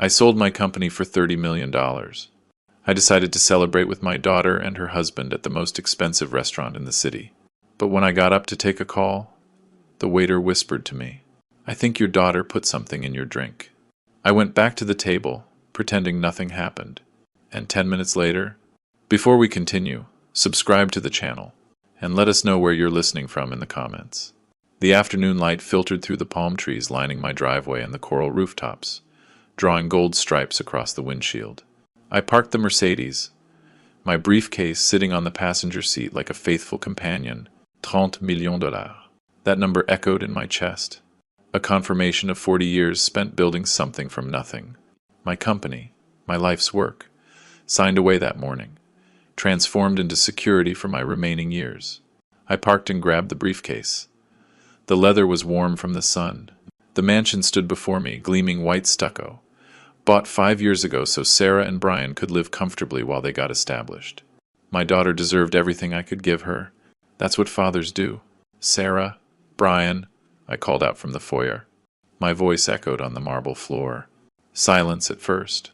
I sold my company for $30 million. I decided to celebrate with my daughter and her husband at the most expensive restaurant in the city. But when I got up to take a call, the waiter whispered to me, "I think your daughter put something in your drink." I went back to the table, pretending nothing happened. And 10 minutes later, before we continue, subscribe to the channel, and let us know where you're listening from in the comments. The afternoon light filtered through the palm trees lining my driveway and the coral rooftops, drawing gold stripes across the windshield. I parked the Mercedes, my briefcase sitting on the passenger seat like a faithful companion. $30 millions. That number echoed in my chest, a confirmation of 40 years spent building something from nothing. My company, my life's work, signed away that morning, transformed into security for my remaining years. I parked and grabbed the briefcase. The leather was warm from the sun. The mansion stood before me, gleaming white stucco, bought 5 years ago so Sarah and Brian could live comfortably while they got established. My daughter deserved everything I could give her. That's what fathers do. "Sarah, Brian," I called out from the foyer. My voice echoed on the marble floor. Silence at first.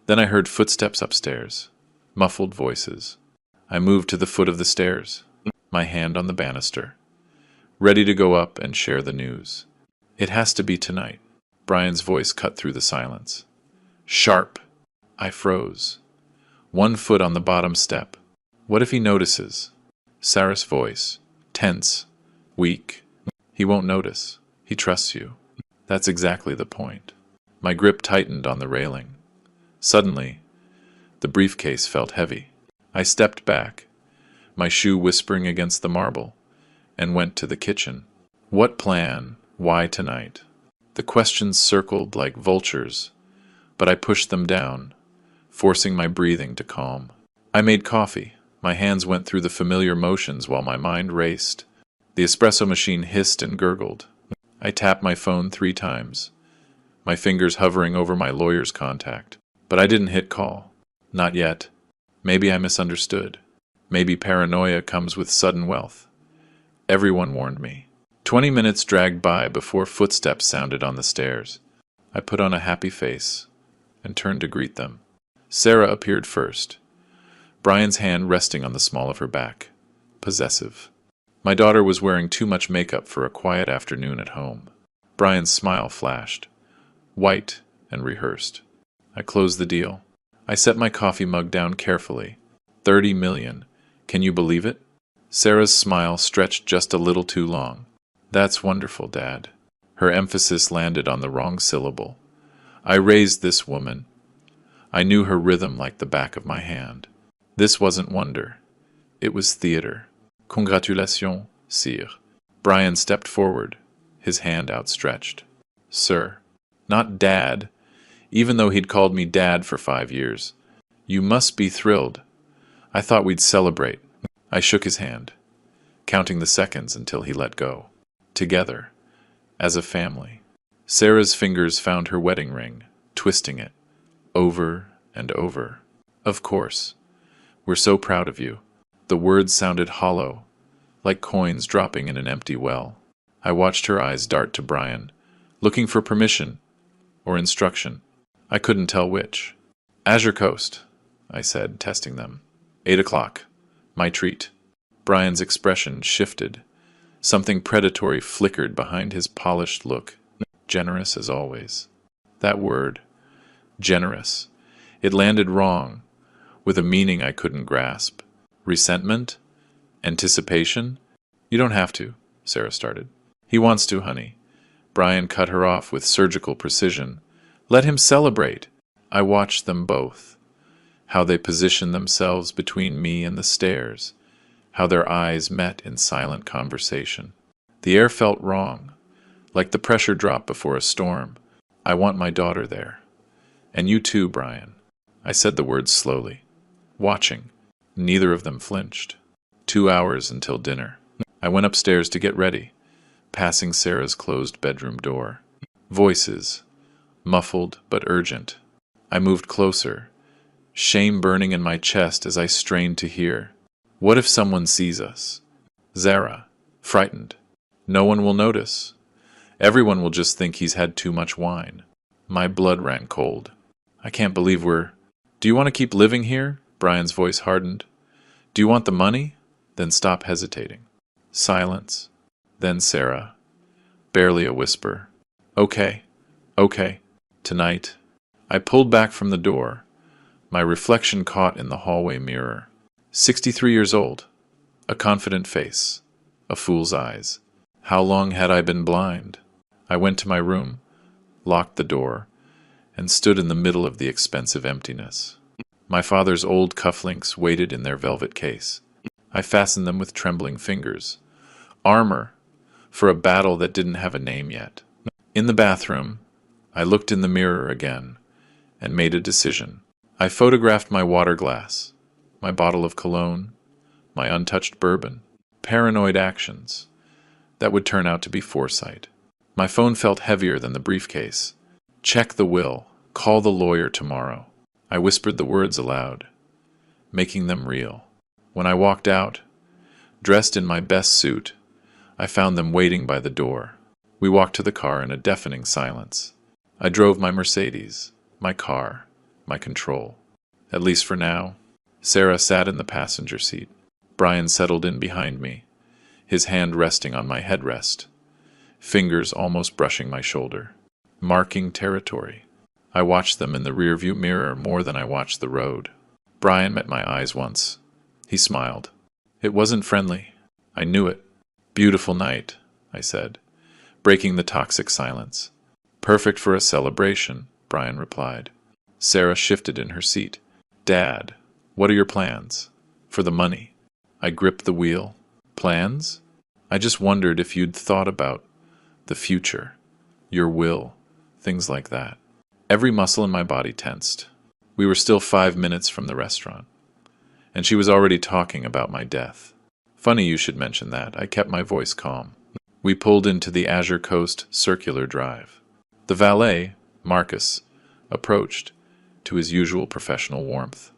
Then I heard footsteps upstairs, muffled voices. I moved to the foot of the stairs, my hand on the banister, ready to go up and share the news. "It has to be tonight." Brian's voice cut through the silence. "Sharp." I froze. 1 foot on the bottom step. What if he notices? Sarah's voice, tense, weak. "He won't notice. He trusts you." That's exactly the point. My grip tightened on the railing. Suddenly, the briefcase felt heavy. I stepped back, my shoe whispering against the marble, and went to the kitchen. What plan? Why tonight? The questions circled like vultures, but I pushed them down, forcing my breathing to calm. I made coffee. My hands went through the familiar motions while my mind raced. The espresso machine hissed and gurgled. I tapped my phone 3 times, my fingers hovering over my lawyer's contact. But I didn't hit call. Not yet. Maybe I misunderstood. Maybe paranoia comes with sudden wealth. Everyone warned me. 20 minutes dragged by before footsteps sounded on the stairs. I put on a happy face and turned to greet them. Sarah appeared first, Brian's hand resting on the small of her back. Possessive. My daughter was wearing too much makeup for a quiet afternoon at home. Brian's smile flashed, white and rehearsed. I closed the deal. I set my coffee mug down carefully. 30 million. Can you believe it? Sarah's smile stretched just a little too long. That's wonderful, Dad. Her emphasis landed on the wrong syllable. I raised this woman. I knew her rhythm like the back of my hand. This wasn't wonder. It was theater. Congratulations, sire. Brian stepped forward, his hand outstretched. Sir. Not Dad, even though he'd called me Dad for 5 years. You must be thrilled. I thought we'd celebrate. I shook his hand, counting the seconds until he let go. Together, as a family. Sarah's fingers found her wedding ring, twisting it, over and over. Of course. We're so proud of you. The words sounded hollow, like coins dropping in an empty well. I watched her eyes dart to Brian, looking for permission or instruction. I couldn't tell which. Azure Coast, I said, testing them. 8 o'clock. My treat. Brian's expression shifted. Something predatory flickered behind his polished look. Generous as always. That word, generous. It landed wrong, with a meaning I couldn't grasp. Resentment? Anticipation? You don't have to, Sarah started. He wants to, honey. Brian cut her off with surgical precision. Let him celebrate. I watched them both. How they positioned themselves between me and the stairs. How their eyes met in silent conversation. The air felt wrong, like the pressure drop before a storm. I want my daughter there. And you too, Brian. I said the words slowly, watching. Neither of them flinched. 2 hours until dinner. I went upstairs to get ready, passing Sarah's closed bedroom door. Voices, muffled but urgent. I moved closer, shame burning in my chest as I strained to hear. What if someone sees us? Zara, frightened. No one will notice. Everyone will just think he's had too much wine. My blood ran cold. I can't believe we're... Do you want to keep living here? Brian's voice hardened. Do you want the money? Then stop hesitating. Silence. Then Sarah. Barely a whisper. Okay. Okay. Tonight. I pulled back from the door, my reflection caught in the hallway mirror. 63 years old. A confident face. A fool's eyes. How long had I been blind? I went to my room, locked the door, and stood in the middle of the expensive emptiness. My father's old cufflinks waited in their velvet case. I fastened them with trembling fingers. Armor, for a battle that didn't have a name yet. In the bathroom, I looked in the mirror again, and made a decision. I photographed my water glass, my bottle of cologne, my untouched bourbon, paranoid actions that would turn out to be foresight. My phone felt heavier than the briefcase. Check the will. Call the lawyer tomorrow. I whispered the words aloud, making them real. When I walked out, dressed in my best suit, I found them waiting by the door. We walked to the car in a deafening silence. I drove my Mercedes, my car, my control. At least for now. Sarah sat in the passenger seat. Brian settled in behind me, his hand resting on my headrest, fingers almost brushing my shoulder, marking territory. I watched them in the rearview mirror more than I watched the road. Brian met my eyes once. He smiled. It wasn't friendly. I knew it. Beautiful night, I said, breaking the toxic silence. Perfect for a celebration, Brian replied. Sarah shifted in her seat. Dad, what are your plans? For the money. I gripped the wheel. Plans? I just wondered if you'd thought about the future, your will, things like that. Every muscle in my body tensed. We were still 5 minutes from the restaurant, and she was already talking about my death. Funny you should mention that. I kept my voice calm. We pulled into the Azure Coast Circular Drive. The valet, Marcus, approached, to his usual professional warmth.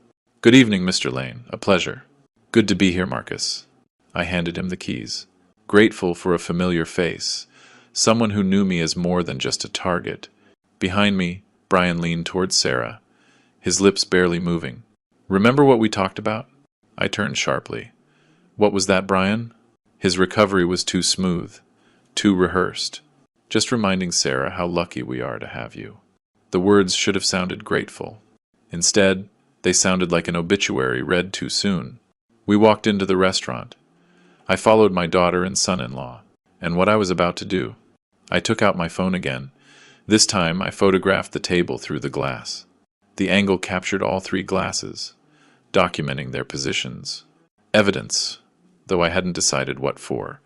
Good evening, Mr. Lane. A pleasure. Good to be here, Marcus. I handed him the keys, grateful for a familiar face, someone who knew me as more than just a target. Behind me, Brian leaned towards Sarah, his lips barely moving. Remember what we talked about? I turned sharply. What was that, Brian? His recovery was too smooth, too rehearsed, just reminding Sarah how lucky we are to have you. The words should have sounded grateful. Instead, they sounded like an obituary read too soon. We walked into the restaurant. I followed my daughter and son-in-law, and what I was about to do. I took out my phone again. This time, I photographed the table through the glass. The angle captured all 3 glasses, documenting their positions. Evidence, though I hadn't decided what for.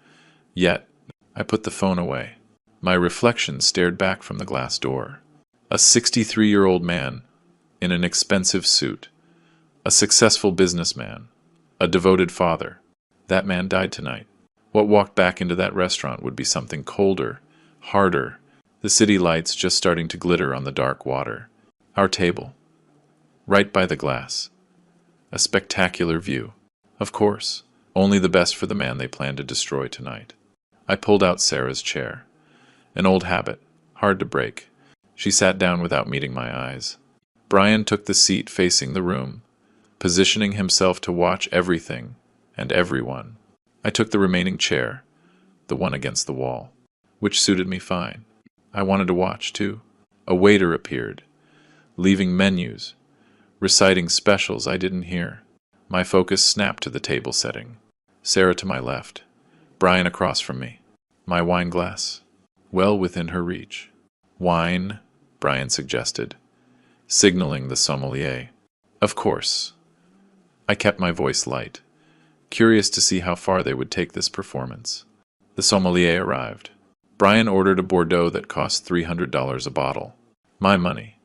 Yet, I put the phone away. My reflection stared back from the glass door. A 63-year-old man, in an expensive suit. A successful businessman. A devoted father. That man died tonight. What walked back into that restaurant would be something colder, harder, the city lights just starting to glitter on the dark water. Our table. Right by the glass. A spectacular view. Of course, only the best for the man they planned to destroy tonight. I pulled out Sarah's chair. An old habit, hard to break. She sat down without meeting my eyes. Brian took the seat facing the room, positioning himself to watch everything and everyone. I took the remaining chair, the one against the wall, which suited me fine. I wanted to watch, too. A waiter appeared, leaving menus, reciting specials I didn't hear. My focus snapped to the table setting. Sarah to my left, Brian across from me. My wine glass, well within her reach. Wine, Brian suggested, signaling the sommelier. Of course. I kept my voice light, curious to see how far they would take this performance. The sommelier arrived. Brian ordered a Bordeaux that cost $300 a bottle. My money.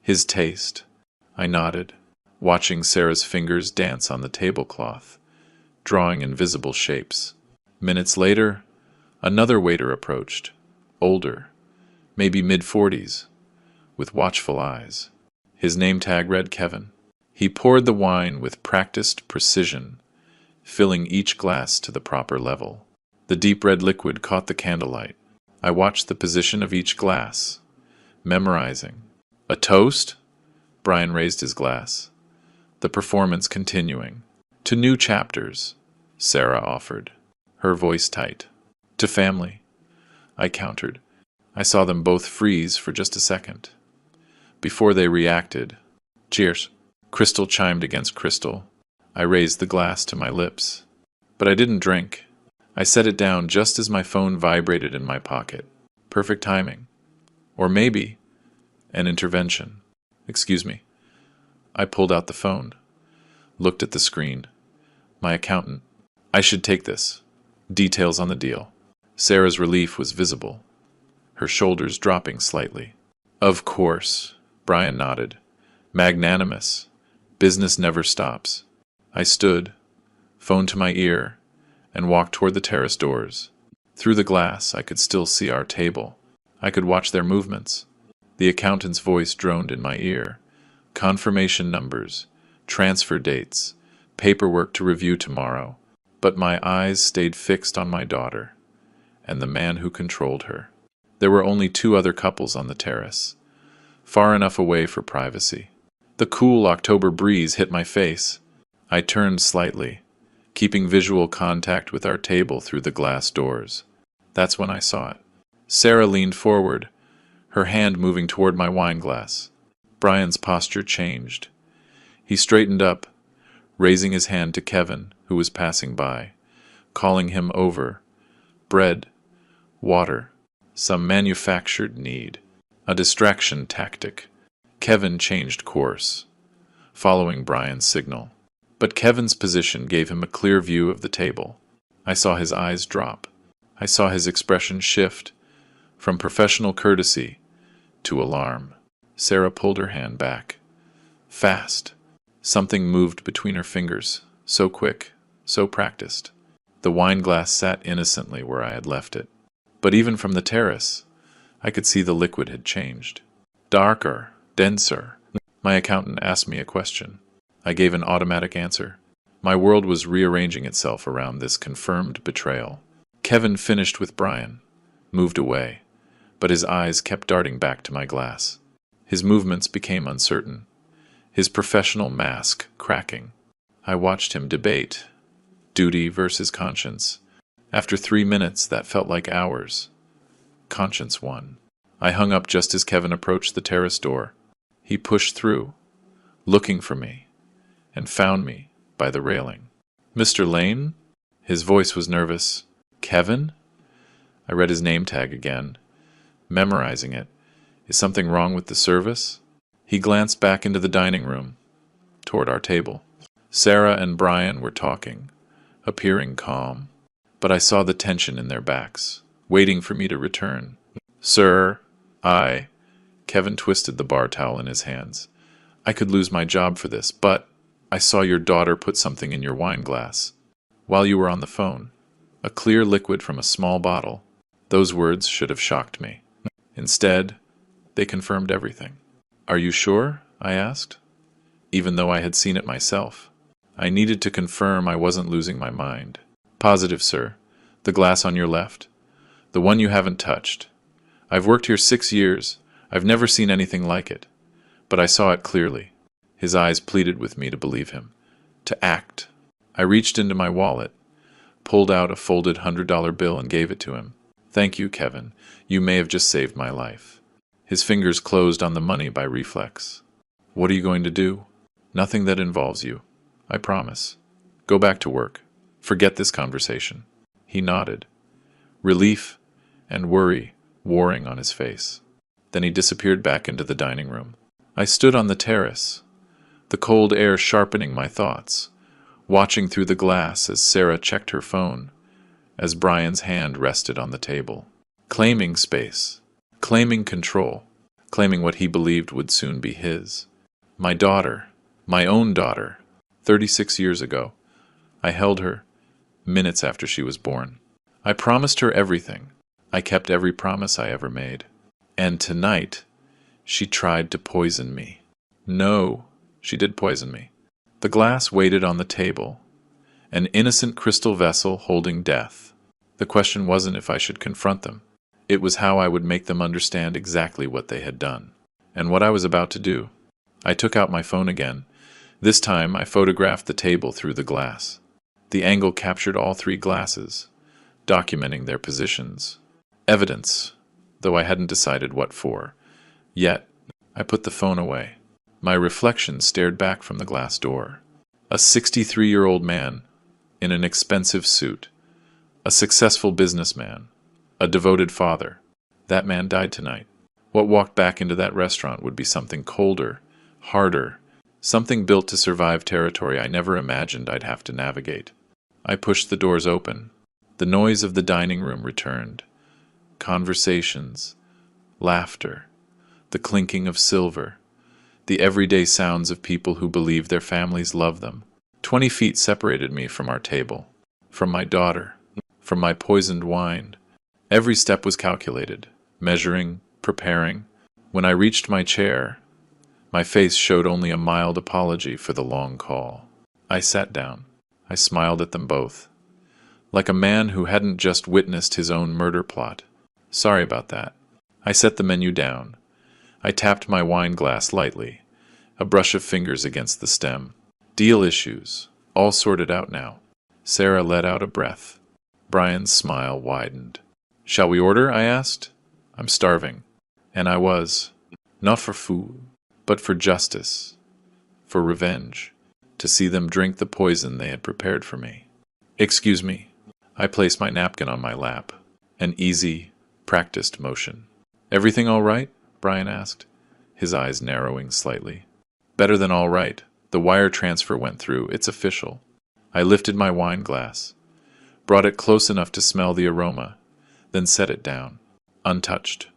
His taste. I nodded, watching Sarah's fingers dance on the tablecloth, drawing invisible shapes. Minutes later, another waiter approached, older, maybe mid-40s, with watchful eyes. His name tag read Kevin. He poured the wine with practiced precision, filling each glass to the proper level. The deep red liquid caught the candlelight. I watched the position of each glass, memorizing. A toast? Brian raised his glass. The performance continuing. To new chapters, Sarah offered, her voice tight. To family, I countered. I saw them both freeze for just a second. Before they reacted, cheers. Crystal chimed against crystal. I raised the glass to my lips. But I didn't drink. I set it down just as my phone vibrated in my pocket. Perfect timing. Or maybe an intervention. Excuse me. I pulled out the phone, looked at the screen. My accountant. I should take this. Details on the deal. Sarah's relief was visible, her shoulders dropping slightly. Of course, Brian nodded. Magnanimous. Business never stops. I stood, phone to my ear, and walked toward the terrace doors. Through the glass, I could still see our table. I could watch their movements. The accountant's voice droned in my ear. Confirmation numbers, transfer dates, paperwork to review tomorrow. But my eyes stayed fixed on my daughter and the man who controlled her. There were only two other couples on the terrace, far enough away for privacy. The cool October breeze hit my face. I turned slightly, keeping visual contact with our table through the glass doors. That's when I saw it. Sarah leaned forward, her hand moving toward my wine glass. Brian's posture changed. He straightened up, raising his hand to Kevin, who was passing by, calling him over. Bread, water, some manufactured need, a distraction tactic. Kevin changed course, following Brian's signal. But Kevin's position gave him a clear view of the table. I saw his eyes drop. I saw his expression shift from professional courtesy to alarm. Sarah pulled her hand back. Fast. Something moved between her fingers, so quick, so practiced. The wine glass sat innocently where I had left it. But even from the terrace, I could see the liquid had changed. Darker, denser. My accountant asked me a question. I gave an automatic answer. My world was rearranging itself around this confirmed betrayal. Kevin finished with Brian, moved away, but his eyes kept darting back to my glass. His movements became uncertain, his professional mask cracking. I watched him debate duty versus conscience. After 3 minutes, that felt like hours. Conscience won. I hung up just as Kevin approached the terrace door. He pushed through, looking for me, and found me by the railing. Mr. Lane? His voice was nervous. Kevin? I read his name tag again, memorizing it. Is something wrong with the service? He glanced back into the dining room, toward our table. Sarah and Brian were talking, appearing calm, but I saw the tension in their backs, waiting for me to return. Sir, Kevin twisted the bar towel in his hands. I could lose my job for this, but I saw your daughter put something in your wine glass while you were on the phone. A clear liquid from a small bottle. Those words should have shocked me. Instead, they confirmed everything. Are you sure? I asked, even though I had seen it myself. I needed to confirm I wasn't losing my mind. Positive, sir. The glass on your left. The one you haven't touched. I've worked here 6 years. I've never seen anything like it. But I saw it clearly. His eyes pleaded with me to believe him. To act. I reached into my wallet, pulled out a folded $100 bill and gave it to him. Thank you, Kevin. You may have just saved my life. His fingers closed on the money by reflex. What are you going to do? Nothing that involves you. I promise. Go back to work. Forget this conversation. He nodded, relief and worry warring on his face. Then he disappeared back into the dining room. I stood on the terrace, the cold air sharpening my thoughts, watching through the glass as Sarah checked her phone, as Brian's hand rested on the table, claiming space, claiming control, claiming what he believed would soon be his. My daughter, my own daughter, 36 years ago. I held her minutes after she was born. I promised her everything. I kept every promise I ever made. And tonight, she tried to poison me. No, she did poison me. The glass waited on the table, an innocent crystal vessel holding death. The question wasn't if I should confront them. It was how I would make them understand exactly what they had done, and what I was about to do. I took out my phone again. This time I photographed the table through the glass. The angle captured all three glasses, documenting their positions. Evidence, though I hadn't decided what for. Yet, I put the phone away. My reflection stared back from the glass door. A 63-year-old man, in an expensive suit. A successful businessman. A devoted father. That man died tonight. What walked back into that restaurant would be something colder, harder, something built to survive territory I never imagined I'd have to navigate. I pushed the doors open. The noise of the dining room returned. Conversations, laughter, the clinking of silver, the everyday sounds of people who believe their families love them. 20 feet separated me from our table, from my daughter, from my poisoned wine. Every step was calculated, measuring, preparing. When I reached my chair, my face showed only a mild apology for the long call. I sat down. I smiled at them both, like a man who hadn't just witnessed his own murder plot. Sorry about that. I set the menu down. I tapped my wine glass lightly, a brush of fingers against the stem. Deal issues, all sorted out now. Sarah let out a breath. Brian's smile widened. Shall we order? I asked. I'm starving. And I was. Not for food, but for justice. For revenge. To see them drink the poison they had prepared for me. Excuse me. I placed my napkin on my lap. An easy, practiced motion. Everything all right? Brian asked, his eyes narrowing slightly. Better than all right. The wire transfer went through. It's official. I lifted my wine glass, brought it close enough to smell the aroma, then set it down, untouched.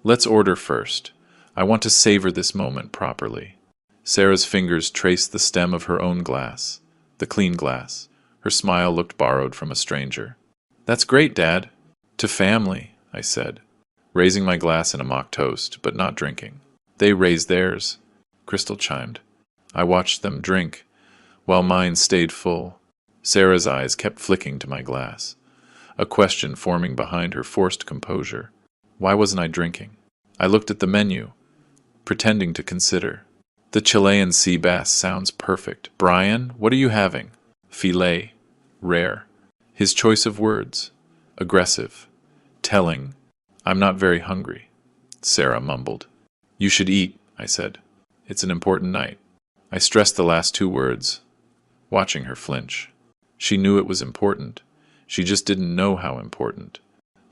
Let's order first. I want to savor this moment properly. Sarah's fingers traced the stem of her own glass, the clean glass. Her smile looked borrowed from a stranger. That's great, Dad. To family, I said, raising my glass in a mock toast, but not drinking. They raised theirs, Crystal chimed. I watched them drink, while mine stayed full. Sarah's eyes kept flicking to my glass, a question forming behind her forced composure. Why wasn't I drinking? I looked at the menu, pretending to consider. The Chilean sea bass sounds perfect. Brian, what are you having? Filet. Rare. His choice of words. Aggressive. Telling. I'm not very hungry. Sarah mumbled. You should eat, I said. It's an important night. I stressed the last two words, watching her flinch. She knew it was important. She just didn't know how important.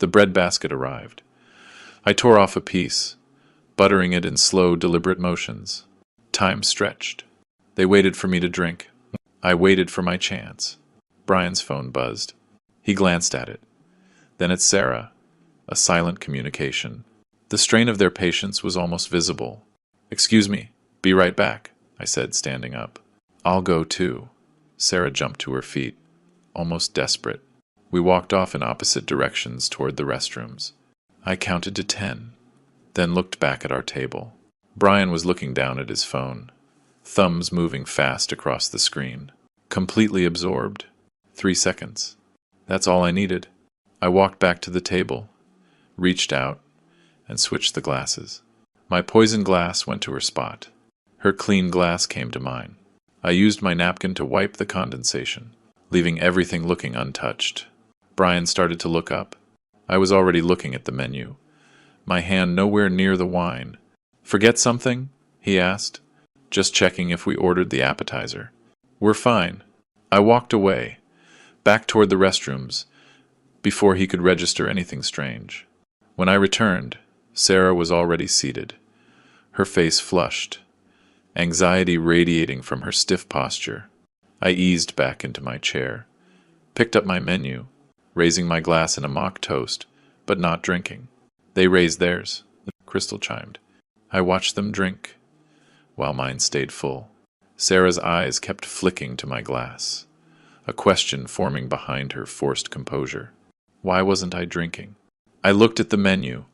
The breadbasket arrived. I tore off a piece, buttering it in slow, deliberate motions. Time stretched. They waited for me to drink. I waited for my chance. Brian's phone buzzed. He glanced at it. Then at Sarah. A silent communication. The strain of their patience was almost visible. Excuse me. Be right back, I said, standing up. I'll go too. Sarah jumped to her feet, almost desperate. We walked off in opposite directions toward the restrooms. I counted to 10, then looked back at our table. Brian was looking down at his phone, thumbs moving fast across the screen. Completely absorbed. 3 seconds. That's all I needed. I walked back to the table, reached out, and switched the glasses. My poison glass went to her spot. Her clean glass came to mine. I used my napkin to wipe the condensation, leaving everything looking untouched. Brian started to look up. I was already looking at the menu, my hand nowhere near the wine. Forget something? He asked, just checking if we ordered the appetizer. We're fine. I walked away, back toward the restrooms, before he could register anything strange. When I returned, Sarah was already seated, her face flushed, anxiety radiating from her stiff posture. I eased back into my chair, picked up my menu, raising my glass in a mock toast, but not drinking. They raised theirs, Crystal chimed. I watched them drink, while mine stayed full. Sarah's eyes kept flicking to my glass, a question forming behind her forced composure. Why wasn't I drinking? I looked at the menu,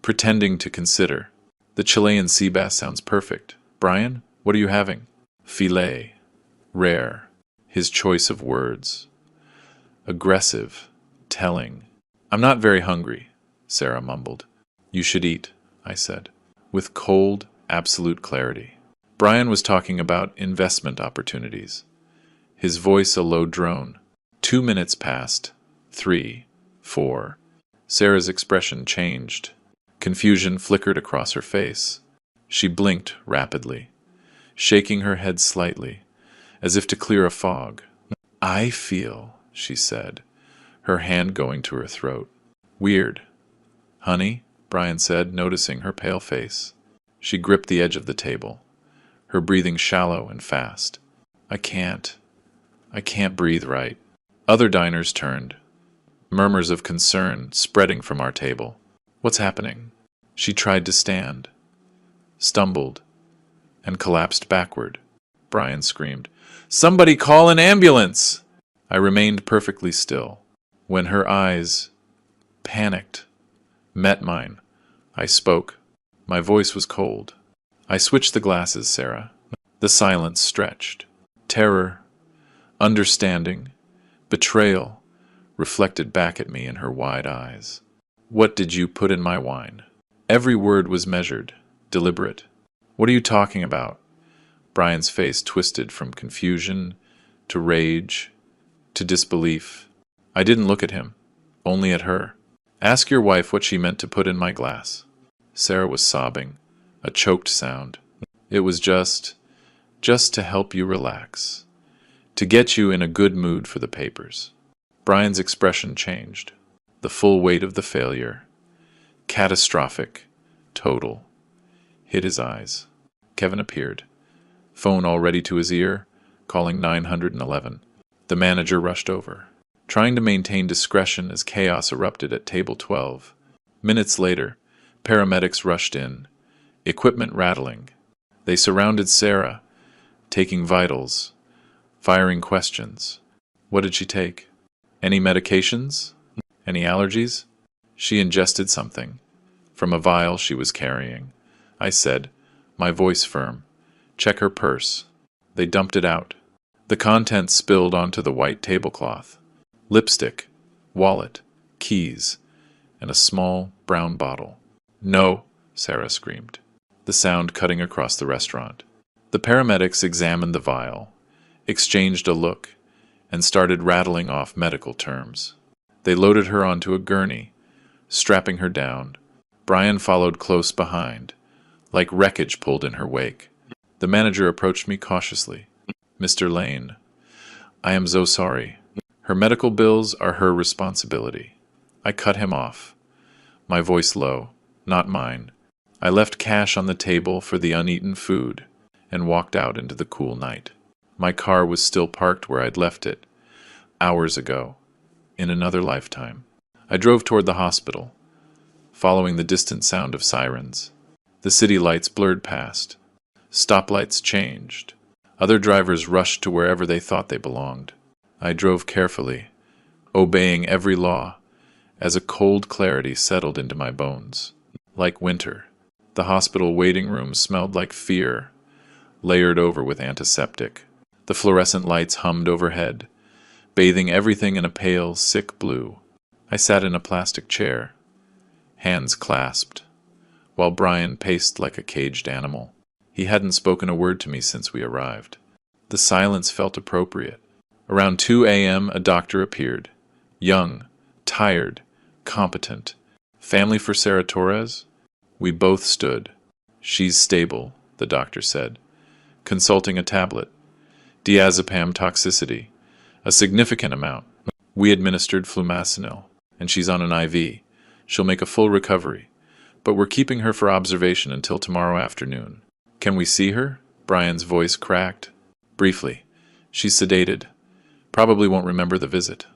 pretending to consider. The Chilean sea bass sounds perfect. Brian, what are you having? Filet. Rare. His choice of words. Aggressive. Telling. I'm not very hungry, Sarah mumbled. You should eat, I said, with cold, absolute clarity. Brian was talking about investment opportunities, his voice a low drone. 2 minutes passed. 3, 4. Sarah's expression changed. Confusion flickered across her face. She blinked rapidly, shaking her head slightly, as if to clear a fog. I feel, she said, her hand going to her throat. Weird. Honey, Brian said, noticing her pale face. She gripped the edge of the table, her breathing shallow and fast. I can't breathe right. Other diners turned, murmurs of concern spreading from our table. What's happening? She tried to stand, stumbled, and collapsed backward. Brian screamed, Somebody call an ambulance! I remained perfectly still. When her eyes, panicked, met mine, I spoke. My voice was cold. I switched the glasses, Sarah. The silence stretched. Terror, understanding, betrayal reflected back at me in her wide eyes. What did you put in my wine? Every word was measured, deliberate. What are you talking about? Brian's face twisted from confusion to rage to disbelief. I didn't look at him, only at her. Ask your wife what she meant to put in my glass. Sarah was sobbing, a choked sound. It was just to help you relax, to get you in a good mood for the papers. Brian's expression changed. The full weight of the failure, catastrophic, total, hit his eyes. Kevin appeared, phone already to his ear, calling 911. The manager rushed over, trying to maintain discretion as chaos erupted at table 12. Minutes later, paramedics rushed in, equipment rattling. They surrounded Sarah, taking vitals, firing questions. What did she take? Any medications? Any allergies? She ingested something from a vial she was carrying. I said, my voice firm, check her purse. They dumped it out. The contents spilled onto the white tablecloth. Lipstick, wallet, keys, and a small brown bottle. No, Sarah screamed, the sound cutting across the restaurant. The paramedics examined the vial, exchanged a look, and started rattling off medical terms. They loaded her onto a gurney, strapping her down. Brian followed close behind, like wreckage pulled in her wake. The manager approached me cautiously. Mr. Lane, I am so sorry. Her medical bills are her responsibility. I cut him off, my voice low, not mine. I left cash on the table for the uneaten food and walked out into the cool night. My car was still parked where I'd left it, hours ago, in another lifetime. I drove toward the hospital, following the distant sound of sirens. The city lights blurred past. Stoplights changed. Other drivers rushed to wherever they thought they belonged. I drove carefully, obeying every law, as a cold clarity settled into my bones. Like winter, the hospital waiting room smelled like fear, layered over with antiseptic. The fluorescent lights hummed overhead, bathing everything in a pale, sick blue. I sat in a plastic chair, hands clasped, while Brian paced like a caged animal. He hadn't spoken a word to me since we arrived. The silence felt appropriate. Around 2 a.m., a doctor appeared. Young, tired, competent. Family for Sarah Torres? We both stood. She's stable, the doctor said, consulting a tablet. Diazepam toxicity, a significant amount. We administered flumacenil, and she's on an IV. She'll make a full recovery, but we're keeping her for observation until tomorrow afternoon. Can we see her? Brian's voice cracked. Briefly. She's sedated. Probably won't remember the visit.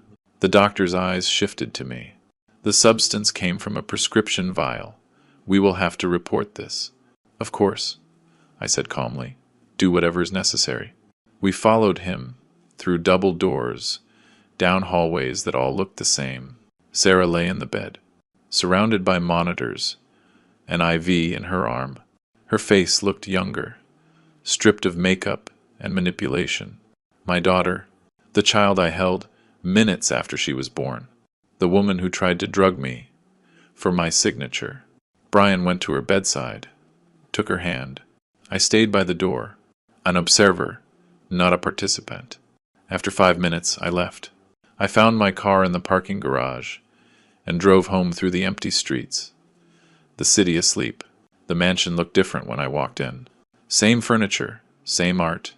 The doctor's eyes shifted to me. The substance came from a prescription vial. We will have to report this. Of course, I said calmly. Do whatever is necessary. We followed him through double doors, down hallways that all looked the same. Sarah lay in the bed, surrounded by monitors, an IV in her arm. Her face looked younger, stripped of makeup and manipulation. My daughter, the child I held minutes after she was born, the woman who tried to drug me for my signature. Brian went to her bedside, took her hand. I stayed by the door, an observer, not a participant. After 5 minutes, I left. I found my car in the parking garage and drove home through the empty streets. The city asleep. The mansion looked different when I walked in. Same furniture, same art,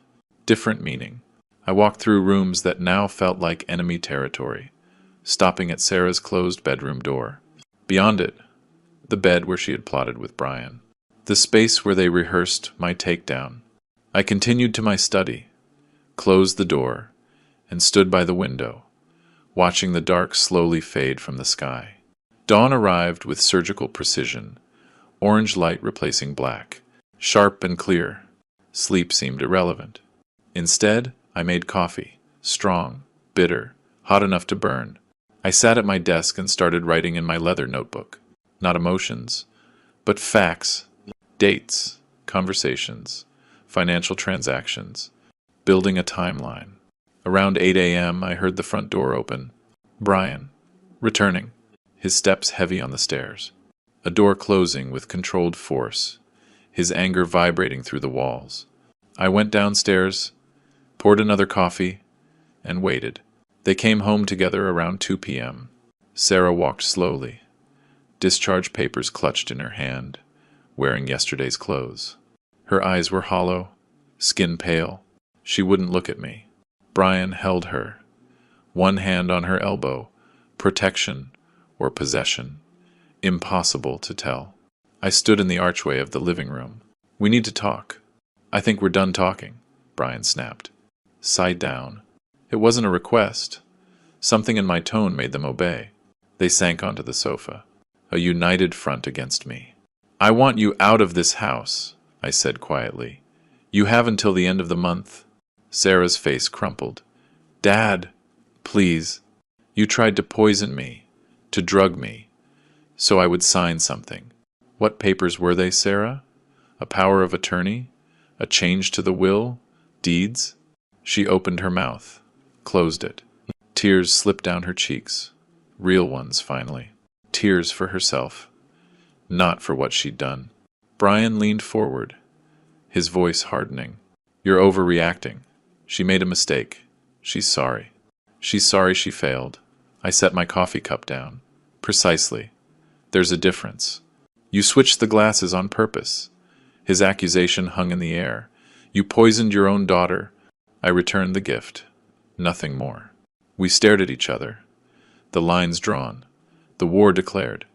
different meaning. I walked through rooms that now felt like enemy territory, stopping at Sarah's closed bedroom door. Beyond it, the bed where she had plotted with Brian. The space where they rehearsed my takedown. I continued to my study, closed the door, and stood by the window, watching the dark slowly fade from the sky. Dawn arrived with surgical precision, orange light replacing black, sharp and clear. Sleep seemed irrelevant. Instead, I made coffee, strong, bitter, hot enough to burn. I sat at my desk and started writing in my leather notebook. Not emotions, but facts, dates, conversations, financial transactions, building a timeline. Around 8 a.m., I heard the front door open. Brian, returning, his steps heavy on the stairs. A door closing with controlled force, his anger vibrating through the walls. I went downstairs, poured another coffee, and waited. They came home together around 2 p.m. Sarah walked slowly, discharge papers clutched in her hand, wearing yesterday's clothes. Her eyes were hollow, skin pale. She wouldn't look at me. Brian held her, one hand on her elbow, protection or possession. Impossible to tell. I stood in the archway of the living room. We need to talk. I think we're done talking, Brian snapped. Sighed down. It wasn't a request. Something in my tone made them obey. They sank onto the sofa, a united front against me. I want you out of this house, I said quietly. You have until the end of the month. Sarah's face crumpled. Dad, please. You tried to poison me, to drug me, so I would sign something. What papers were they, Sarah? A power of attorney? A change to the will? Deeds? She opened her mouth, closed it. Tears slipped down her cheeks. Real ones, finally. Tears for herself, not for what she'd done. Brian leaned forward, his voice hardening. You're overreacting. She made a mistake. She's sorry. She's sorry she failed. I set my coffee cup down. Precisely. There's a difference. You switched the glasses on purpose. His accusation hung in the air. You poisoned your own daughter. I returned the gift. Nothing more. We stared at each other. The lines drawn. The war declared.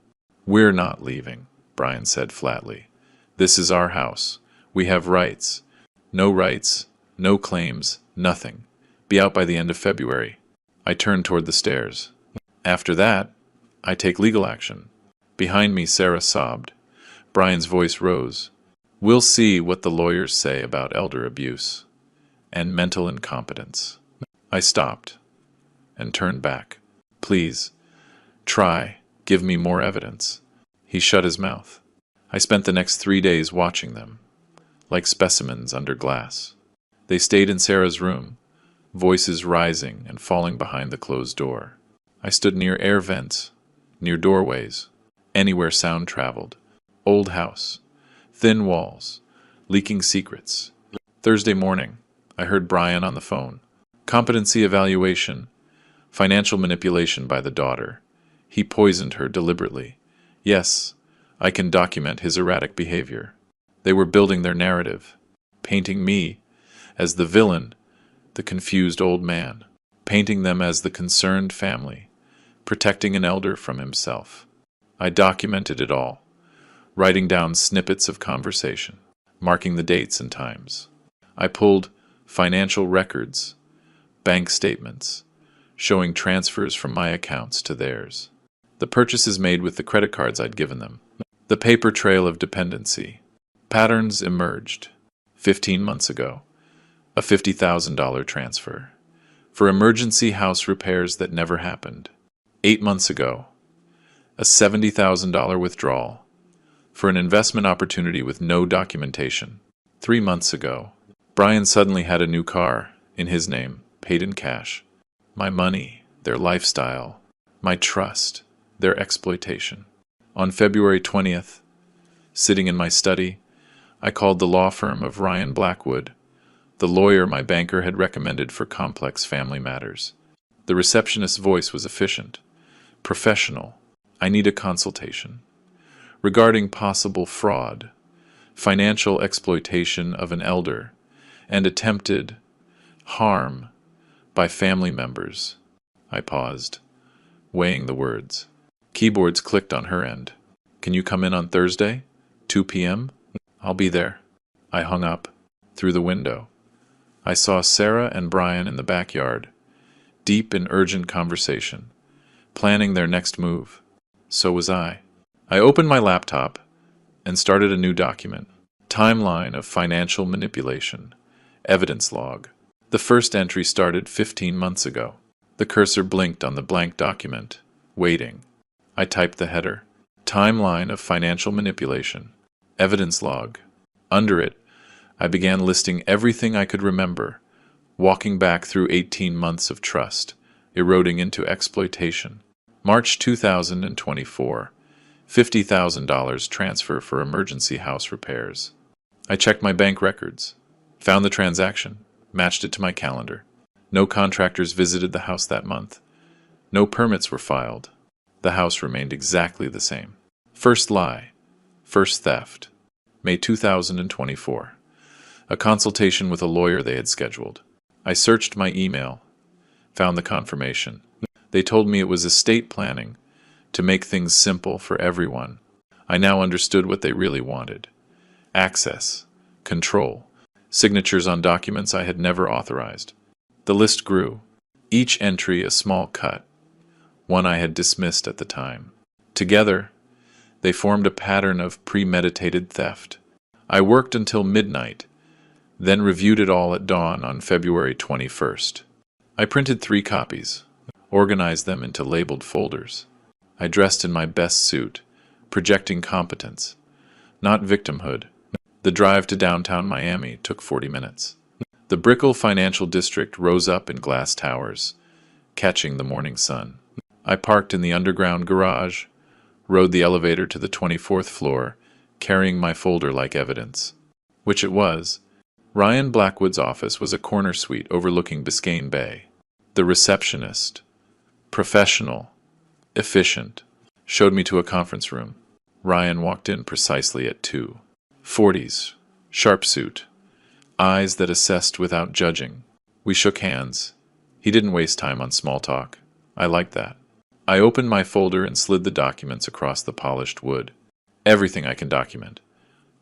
We're not leaving, Brian said flatly. This is our house. We have rights. No rights, no claims, nothing. Be out by the end of February. I turned toward the stairs. After that, I take legal action. Behind me, Sarah sobbed. Brian's voice rose. We'll see what the lawyers say about elder abuse and mental incompetence. I stopped and turned back. Please, try, give me more evidence. He shut his mouth. I spent the next 3 days watching them, like specimens under glass. They stayed in Sarah's room, voices rising and falling behind the closed door. I stood near air vents, near doorways, anywhere sound traveled. Old house, thin walls, leaking secrets. Thursday morning, I heard Brian on the phone. Competency evaluation, financial manipulation by the daughter. He poisoned her deliberately. Yes, I can document his erratic behavior. They were building their narrative, painting me as the villain, the confused old man, painting them as the concerned family, protecting an elder from himself. I documented it all, writing down snippets of conversation, marking the dates and times. I pulled financial records, bank statements, showing transfers from my accounts to theirs. The purchases made with the credit cards I'd given them. The paper trail of dependency. Patterns emerged. 15 months ago, a $50,000 transfer for emergency house repairs that never happened. 8 months ago, a $70,000 withdrawal for an investment opportunity with no documentation. 3 months ago, Brian suddenly had a new car in his name, paid in cash. My money, their lifestyle, my trust, their exploitation. On February 20th, sitting in my study, I called the law firm of Ryan Blackwood, the lawyer my banker had recommended for complex family matters. The receptionist's voice was efficient, professional. I need a consultation. Regarding possible fraud, financial exploitation of an elder, and attempted harm by family members. I paused, weighing the words. Keyboards clicked on her end. Can you come in on Thursday, 2 p.m.? I'll be there. I hung up. Through the window, I saw Sarah and Brian in the backyard, deep in urgent conversation, planning their next move. So was I. I opened my laptop and started a new document. Timeline of financial manipulation. Evidence log. The first entry started 15 months ago. The cursor blinked on the blank document. Waiting. I typed the header. Timeline of financial manipulation. Evidence log. Under it, I began listing everything I could remember, walking back through 18 months of trust, eroding into exploitation. March 2024. $50,000 transfer for emergency house repairs. I checked my bank records, found the transaction, matched it to my calendar. No contractors visited the house that month. No permits were filed. The house remained exactly the same. First lie. First theft. May 2024. A consultation with a lawyer they had scheduled. I searched my email, found the confirmation. They told me it was estate planning to make things simple for everyone. I now understood what they really wanted. Access, control, signatures on documents I had never authorized. The list grew, each entry a small cut, one I had dismissed at the time. Together, they formed a pattern of premeditated theft. I worked until midnight, then reviewed it all at dawn on February 21st. I printed 3 copies, organized them into labeled folders. I dressed in my best suit, projecting competence, not victimhood. The drive to downtown Miami took 40 minutes. The Brickell Financial District rose up in glass towers, catching the morning sun. I parked in the underground garage, rode the elevator to the 24th floor, carrying my folder like evidence. Which it was. Ryan Blackwood's office was a corner suite overlooking Biscayne Bay. The receptionist, professional, efficient, showed me to a conference room. Ryan walked in precisely at 2. 40s, sharp suit, eyes that assessed without judging. We shook hands. He didn't waste time on small talk. I liked that. I opened my folder and slid the documents across the polished wood. Everything I can document.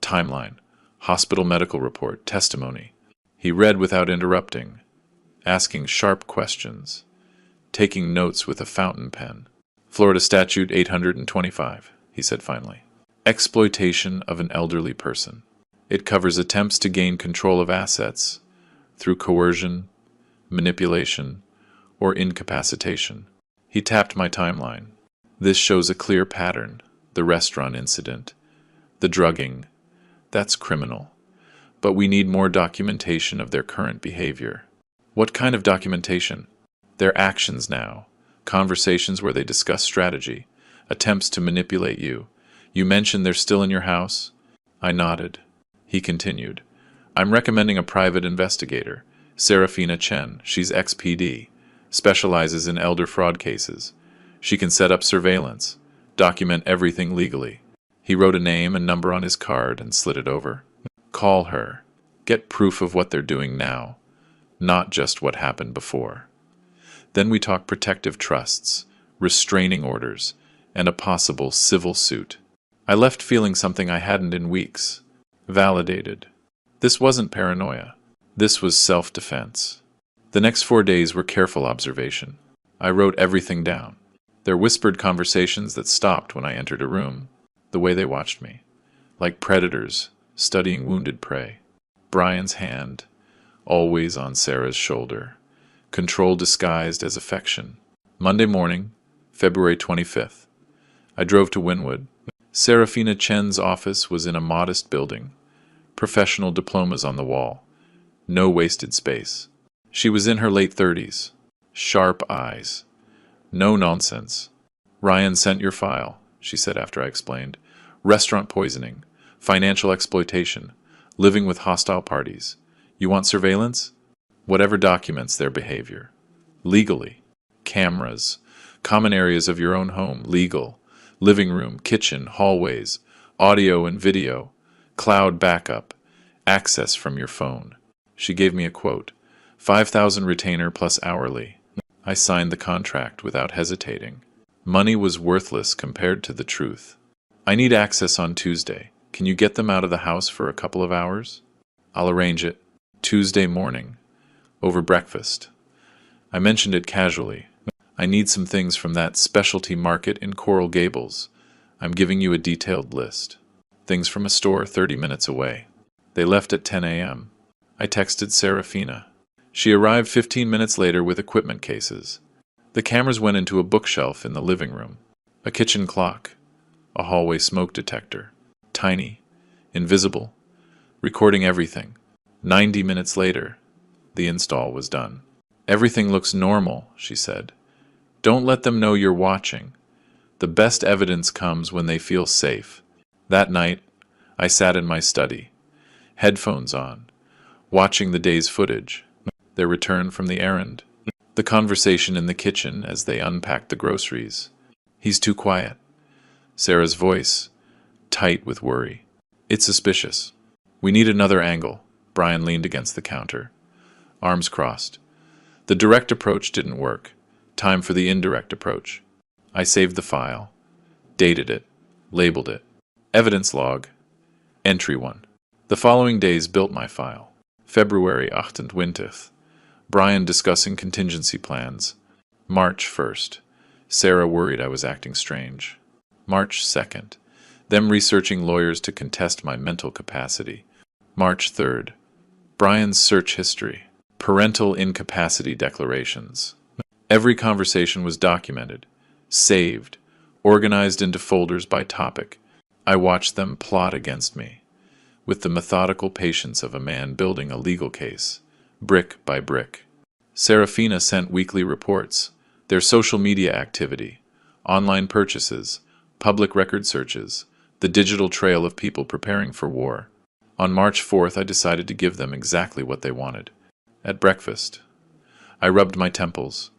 Timeline, hospital medical report, testimony. He read without interrupting, asking sharp questions, taking notes with a fountain pen. Florida Statute 825, he said finally. Exploitation of an elderly person. It covers attempts to gain control of assets through coercion, manipulation, or incapacitation. He tapped my timeline. This shows a clear pattern. The restaurant incident, the drugging. That's criminal. But we need more documentation of their current behavior. What kind of documentation? Their actions now. Conversations where they discuss strategy. Attempts to manipulate you. You mentioned they're still in your house? I nodded. He continued. I'm recommending a private investigator, Serafina Chen. She's ex-PD, specializes in elder fraud cases. She can set up surveillance, document everything legally. He wrote a name and number on his card and slid it over. Call her. Get proof of what they're doing now, not just what happened before. Then we talk protective trusts, restraining orders, and a possible civil suit. I left feeling something I hadn't in weeks. Validated. This wasn't paranoia. This was self-defense. The next 4 days were careful observation. I wrote everything down. Their whispered conversations that stopped when I entered a room, the way they watched me, like predators studying wounded prey. Brian's hand, always on Sarah's shoulder, control disguised as affection. Monday morning, February 25th. I drove to Wynwood. Serafina Chen's office was in a modest building, professional diplomas on the wall, no wasted space. She was in her late 30s, sharp eyes. No nonsense. Ryan sent your file, she said after I explained. Restaurant poisoning, financial exploitation, living with hostile parties. You want surveillance? Whatever documents their behavior. Legally. Cameras. Common areas of your own home. Legal. Living room, kitchen, hallways. Audio and video. Cloud backup. Access from your phone. She gave me a quote. 5,000 retainer plus hourly. I signed the contract without hesitating. Money was worthless compared to the truth. I need access on Tuesday. Can you get them out of the house for a couple of hours? I'll arrange it. Tuesday morning. Over breakfast. I mentioned it casually. I need some things from that specialty market in Coral Gables. I'm giving you a detailed list. Things from a store 30 minutes away. They left at 10 a.m. I texted Serafina. She arrived 15 minutes later with equipment cases. The cameras went into a bookshelf in the living room. A kitchen clock. A hallway smoke detector. Tiny. Invisible. Recording everything. 90 minutes later, the install was done. Everything looks normal, she said. Don't let them know you're watching. The best evidence comes when they feel safe. That night, I sat in my study, headphones on, watching the day's footage, their return from the errand, the conversation in the kitchen as they unpacked the groceries. He's too quiet. Sarah's voice, tight with worry. It's suspicious. We need another angle. Brian leaned against the counter, arms crossed. The direct approach didn't work. Time for the indirect approach. I saved the file, dated it, labeled it. Evidence log, entry 1. The following days built my file. February 28th. Brian discussing contingency plans. March 1st. Sarah worried I was acting strange. March 2nd. Them researching lawyers to contest my mental capacity. March 3rd. Brian's search history. Parental incapacity declarations. Every conversation was documented, saved, organized into folders by topic. I watched them plot against me, with the methodical patience of a man building a legal case, brick by brick. Serafina sent weekly reports, their social media activity, online purchases, public record searches, the digital trail of people preparing for war. On March 4th, I decided to give them exactly what they wanted. At breakfast, I rubbed my temples.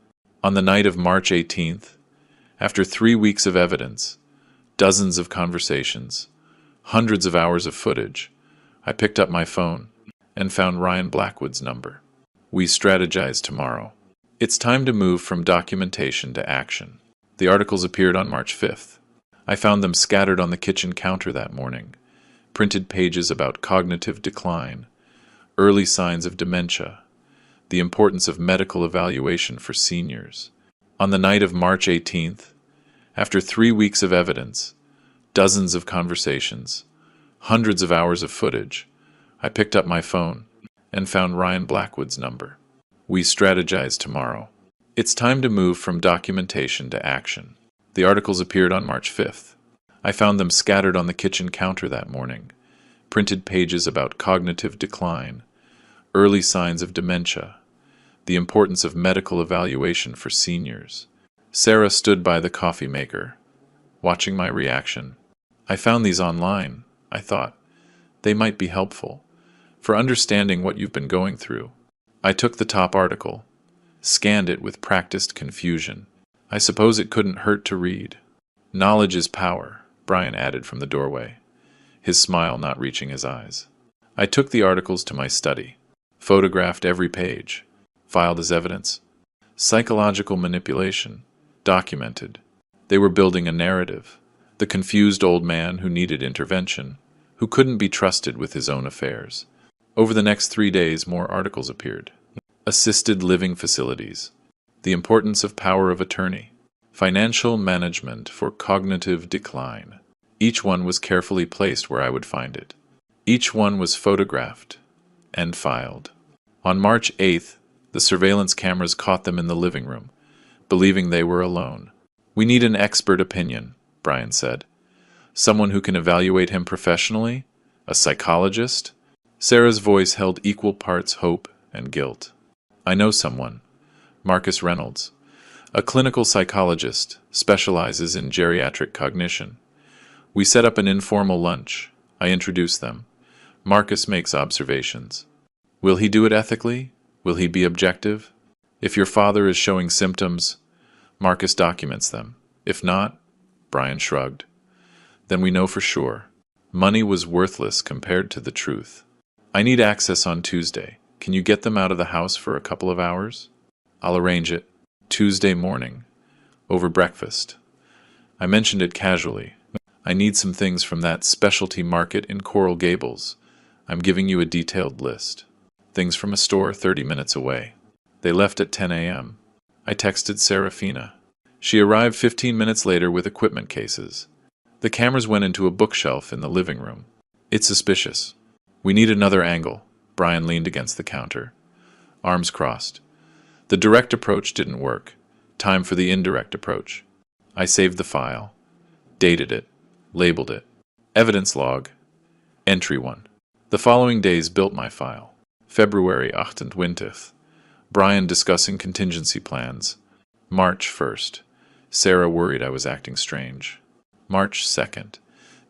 On the night of March 18th, after 3 weeks of evidence, dozens of conversations, hundreds of hours of footage, I picked up my phone and found Ryan Blackwood's number. We strategize tomorrow. It's time to move from documentation to action. The articles appeared on March 5th. I found them scattered on the kitchen counter that morning. Printed pages about cognitive decline, early signs of dementia, the importance of medical evaluation for seniors. On the night of March 18th, after 3 weeks of evidence, dozens of conversations, hundreds of hours of footage, I picked up my phone and found Ryan Blackwood's number. We strategize tomorrow. It's time to move from documentation to action. The articles appeared on March 5th. I found them scattered on the kitchen counter that morning. Printed pages about cognitive decline, early signs of dementia, the importance of medical evaluation for seniors. Sarah stood by the coffee maker, watching my reaction. I found these online, I thought. They might be helpful for understanding what you've been going through. I took the top article, scanned it with practiced confusion. I suppose it couldn't hurt to read. Knowledge is power, Brian added from the doorway, his smile not reaching his eyes. I took the articles to my study, photographed every page, filed as evidence. Psychological manipulation, documented. They were building a narrative. The confused old man who needed intervention, who couldn't be trusted with his own affairs. Over the next 3 days, more articles appeared. Assisted living facilities. The importance of power of attorney. Financial management for cognitive decline. Each one was carefully placed where I would find it. Each one was photographed and filed. On March 8th, the surveillance cameras caught them in the living room, believing they were alone. We need an expert opinion, Brian said. Someone who can evaluate him professionally? A psychologist? Sarah's voice held equal parts hope and guilt. I know someone. Marcus Reynolds. A clinical psychologist, specializes in geriatric cognition. We set up an informal lunch. I introduced them. Marcus makes observations. Will he do it ethically? Will he be objective? If your father is showing symptoms, Marcus documents them. If not, Brian shrugged. Then we know for sure. Money was worthless compared to the truth. I need access on Tuesday. Can you get them out of the house for a couple of hours? I'll arrange it. Tuesday morning. Over breakfast. I mentioned it casually. I need some things from that specialty market in Coral Gables. I'm giving you a detailed list. Things from a store 30 minutes away. They left at 10 a.m. I texted Serafina. She arrived 15 minutes later with equipment cases. The cameras went into a bookshelf in the living room. It's suspicious. We need another angle. Brian leaned against the counter, arms crossed. The direct approach didn't work. Time for the indirect approach. I saved the file, dated it, labeled it. Evidence log, entry 1. The following days built my file. February 28th. Brian discussing contingency plans. March 1st. Sarah worried I was acting strange. March 2nd.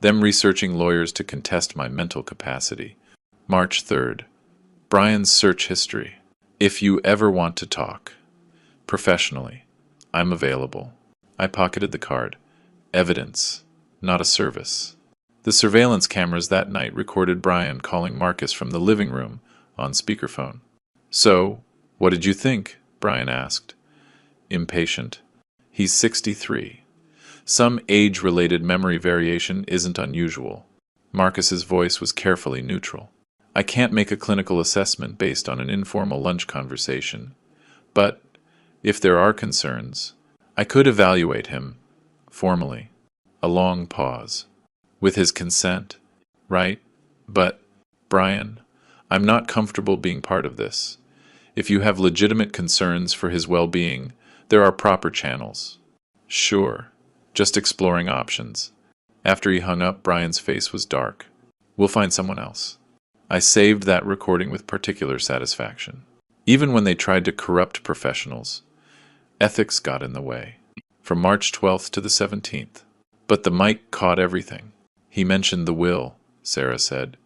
Them researching lawyers to contest my mental capacity. March 3rd. Brian's search history. If you ever want to talk. Professionally. I'm available. I pocketed the card. Evidence, not a service. The surveillance cameras that night recorded Brian calling Marcus from the living room on speakerphone. So, what did you think? Brian asked. Impatient. He's 63. Some age-related memory variation isn't unusual. Marcus's voice was carefully neutral. I can't make a clinical assessment based on an informal lunch conversation. But, if there are concerns, I could evaluate him, formally. A long pause. With his consent, right? But, Brian, I'm not comfortable being part of this. If you have legitimate concerns for his well-being, there are proper channels. Sure, just exploring options. After he hung up, Brian's face was dark. We'll find someone else. I saved that recording with particular satisfaction. Even when they tried to corrupt professionals, ethics got in the way. From March 12th to the 17th. But the mic caught everything. He mentioned the will, Sarah said.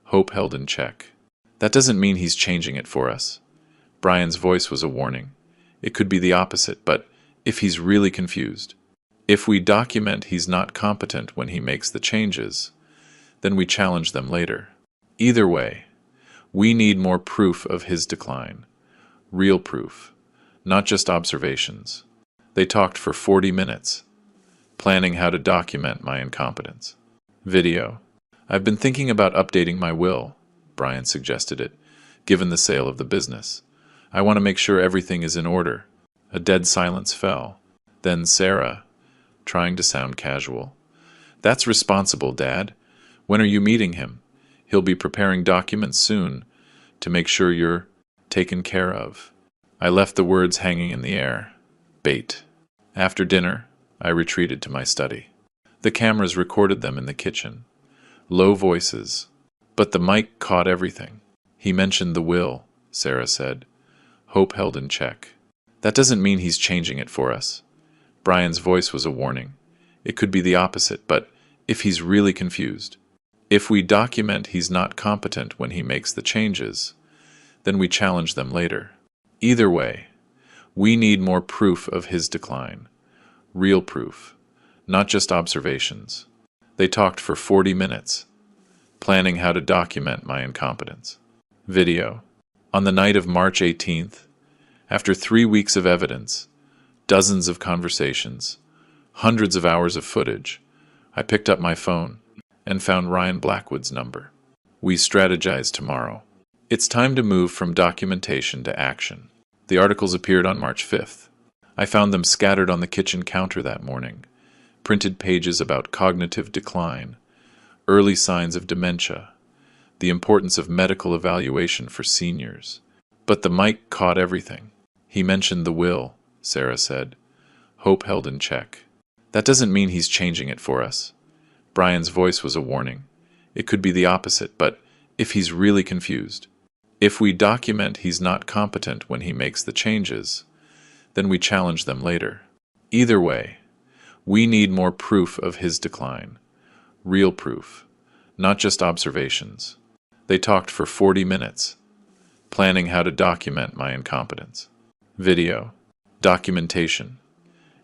Hope held in check. That doesn't mean he's changing it for us. Brian's voice was a warning. It could be the opposite, but if he's really confused, if we document he's not competent when he makes the changes, then we challenge them later. Either way, we need more proof of his decline. Real proof, not just observations. They talked for 40 minutes, planning how to document my incompetence. Video. I've been thinking about updating my will, Brian suggested it, given the sale of the business. I want to make sure everything is in order. A dead silence fell. Then Sarah, trying to sound casual. That's responsible, Dad. When are you meeting him? He'll be preparing documents soon to make sure you're taken care of. I left the words hanging in the air. Bait. After dinner, I retreated to my study. The cameras recorded them in the kitchen. Low voices. But the mic caught everything. He mentioned the will, Sarah said. Hope held in check. That doesn't mean he's changing it for us. Brian's voice was a warning. It could be the opposite, but if he's really confused, if we document he's not competent when he makes the changes, then we challenge them later. Either way, we need more proof of his decline. Real proof, not just observations. They talked for 40 minutes, planning how to document my incompetence. Video. On the night of March 18th, after 3 weeks of evidence, dozens of conversations, hundreds of hours of footage, I picked up my phone and found Ryan Blackwood's number. We strategize tomorrow. It's time to move from documentation to action. The articles appeared on March 5th. I found them scattered on the kitchen counter that morning. Printed pages about cognitive decline, early signs of dementia, the importance of medical evaluation for seniors. But the mic caught everything. He mentioned the will, Sarah said. Hope held in check. That doesn't mean he's changing it for us. Brian's voice was a warning. It could be the opposite, but if he's really confused, if we document he's not competent when he makes the changes, then we challenge them later. Either way, we need more proof of his decline. Real proof, not just observations. They talked for 40 minutes, planning how to document my incompetence. Video, documentation,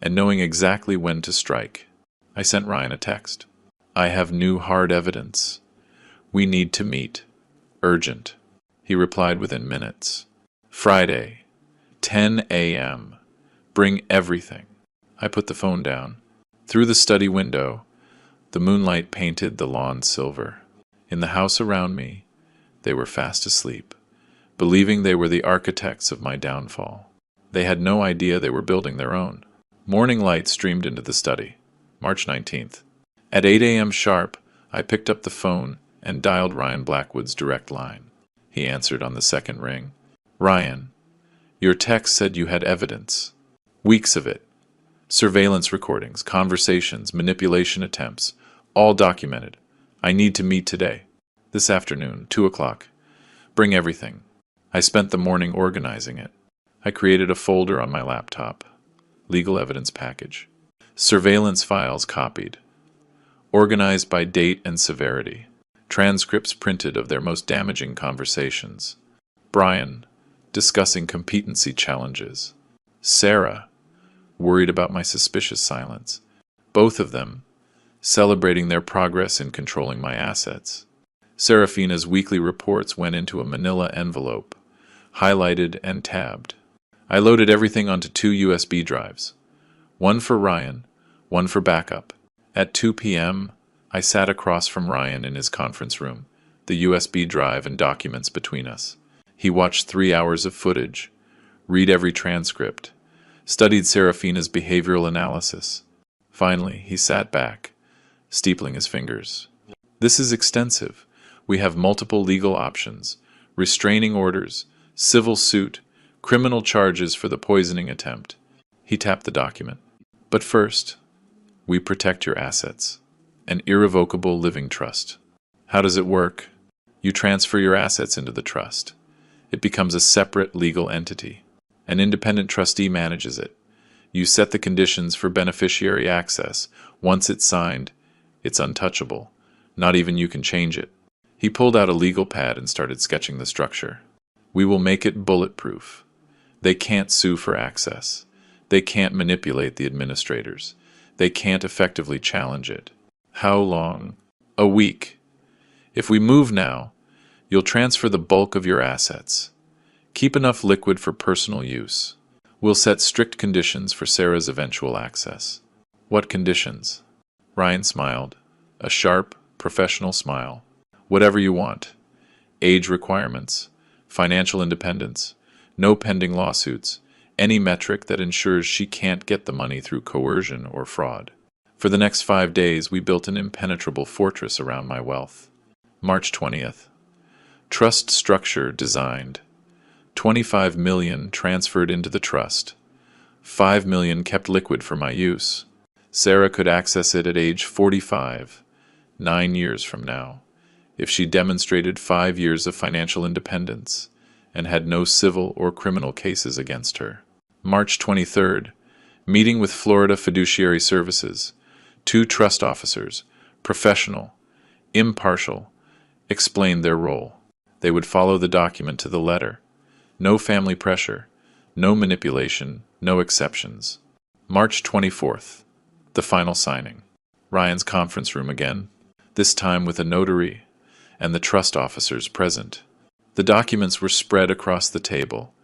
and knowing exactly when to strike. I sent Ryan a text. I have new hard evidence. We need to meet. Urgent. He replied within minutes. Friday, 10 a.m. Bring everything. I put the phone down. Through the study window, the moonlight painted the lawn silver. In the house around me, they were fast asleep, believing they were the architects of my downfall. They had no idea they were building their own. Morning light streamed into the study. March 19th. At 8 a.m. sharp, I picked up the phone and dialed Ryan Blackwood's direct line. He answered on the second ring. Ryan, your text said you had evidence. Weeks of it. Surveillance recordings, conversations, manipulation attempts, all documented. I need to meet today. This afternoon, 2 o'clock. Bring everything. I spent the morning organizing it. I created a folder on my laptop. Legal evidence package. Surveillance files copied. Organized by date and severity. Transcripts printed of their most damaging conversations. Brian, discussing competency challenges. Sarah, worried about my suspicious silence. Both of them, celebrating their progress in controlling my assets. Serafina's weekly reports went into a manila envelope, highlighted and tabbed. I loaded everything onto 2 USB drives. One for Ryan, one for backup. At 2 p.m., I sat across from Ryan in his conference room, the USB drive and documents between us. He watched 3 hours of footage, read every transcript, studied Serafina's behavioral analysis. Finally, he sat back, steepling his fingers. This is extensive. We have multiple legal options, restraining orders, civil suit, criminal charges for the poisoning attempt. He tapped the document. But first, we protect your assets. An irrevocable living trust. How does it work? You transfer your assets into the trust. It becomes a separate legal entity. An independent trustee manages it. You set the conditions for beneficiary access. Once it's signed, it's untouchable. Not even you can change it. He pulled out a legal pad and started sketching the structure. We will make it bulletproof. They can't sue for access. They can't manipulate the administrators. They can't effectively challenge it. How long? A week. If we move now, you'll transfer the bulk of your assets. Keep enough liquid for personal use. We'll set strict conditions for Sarah's eventual access. What conditions? Ryan smiled. A sharp, professional smile. Whatever you want. Age requirements. Financial independence. No pending lawsuits. Any metric that ensures she can't get the money through coercion or fraud. For the next 5 days, we built an impenetrable fortress around my wealth. March 20th. Trust structure designed. 25 million transferred into the trust. 5 million kept liquid for my use. Sarah could access it at age 45, 9 years from now, if she demonstrated 5 years of financial independence and had no civil or criminal cases against her. March 23rd. Meeting with Florida Fiduciary Services. 2 trust officers, professional, impartial, explained their role. They would follow the document to the letter. No family pressure, no manipulation, no exceptions. March 24th. The final signing. Ryan's conference room again, this time with a notary and the trust officers present. The documents were spread across the table,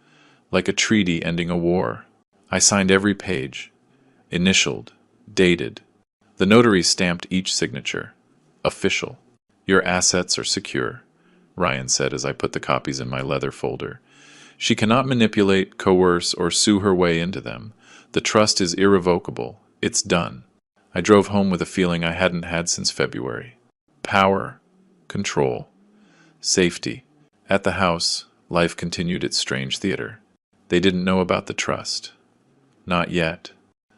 like a treaty ending a war. I signed every page, initialed, dated. The notary stamped each signature. Official. Your assets are secure, Ryan said as I put the copies in my leather folder. She cannot manipulate, coerce, or sue her way into them. The trust is irrevocable. It's done. I drove home with a feeling I hadn't had since February. Power. Control. Safety. At the house, life continued its strange theater. They didn't know about the trust. Not yet.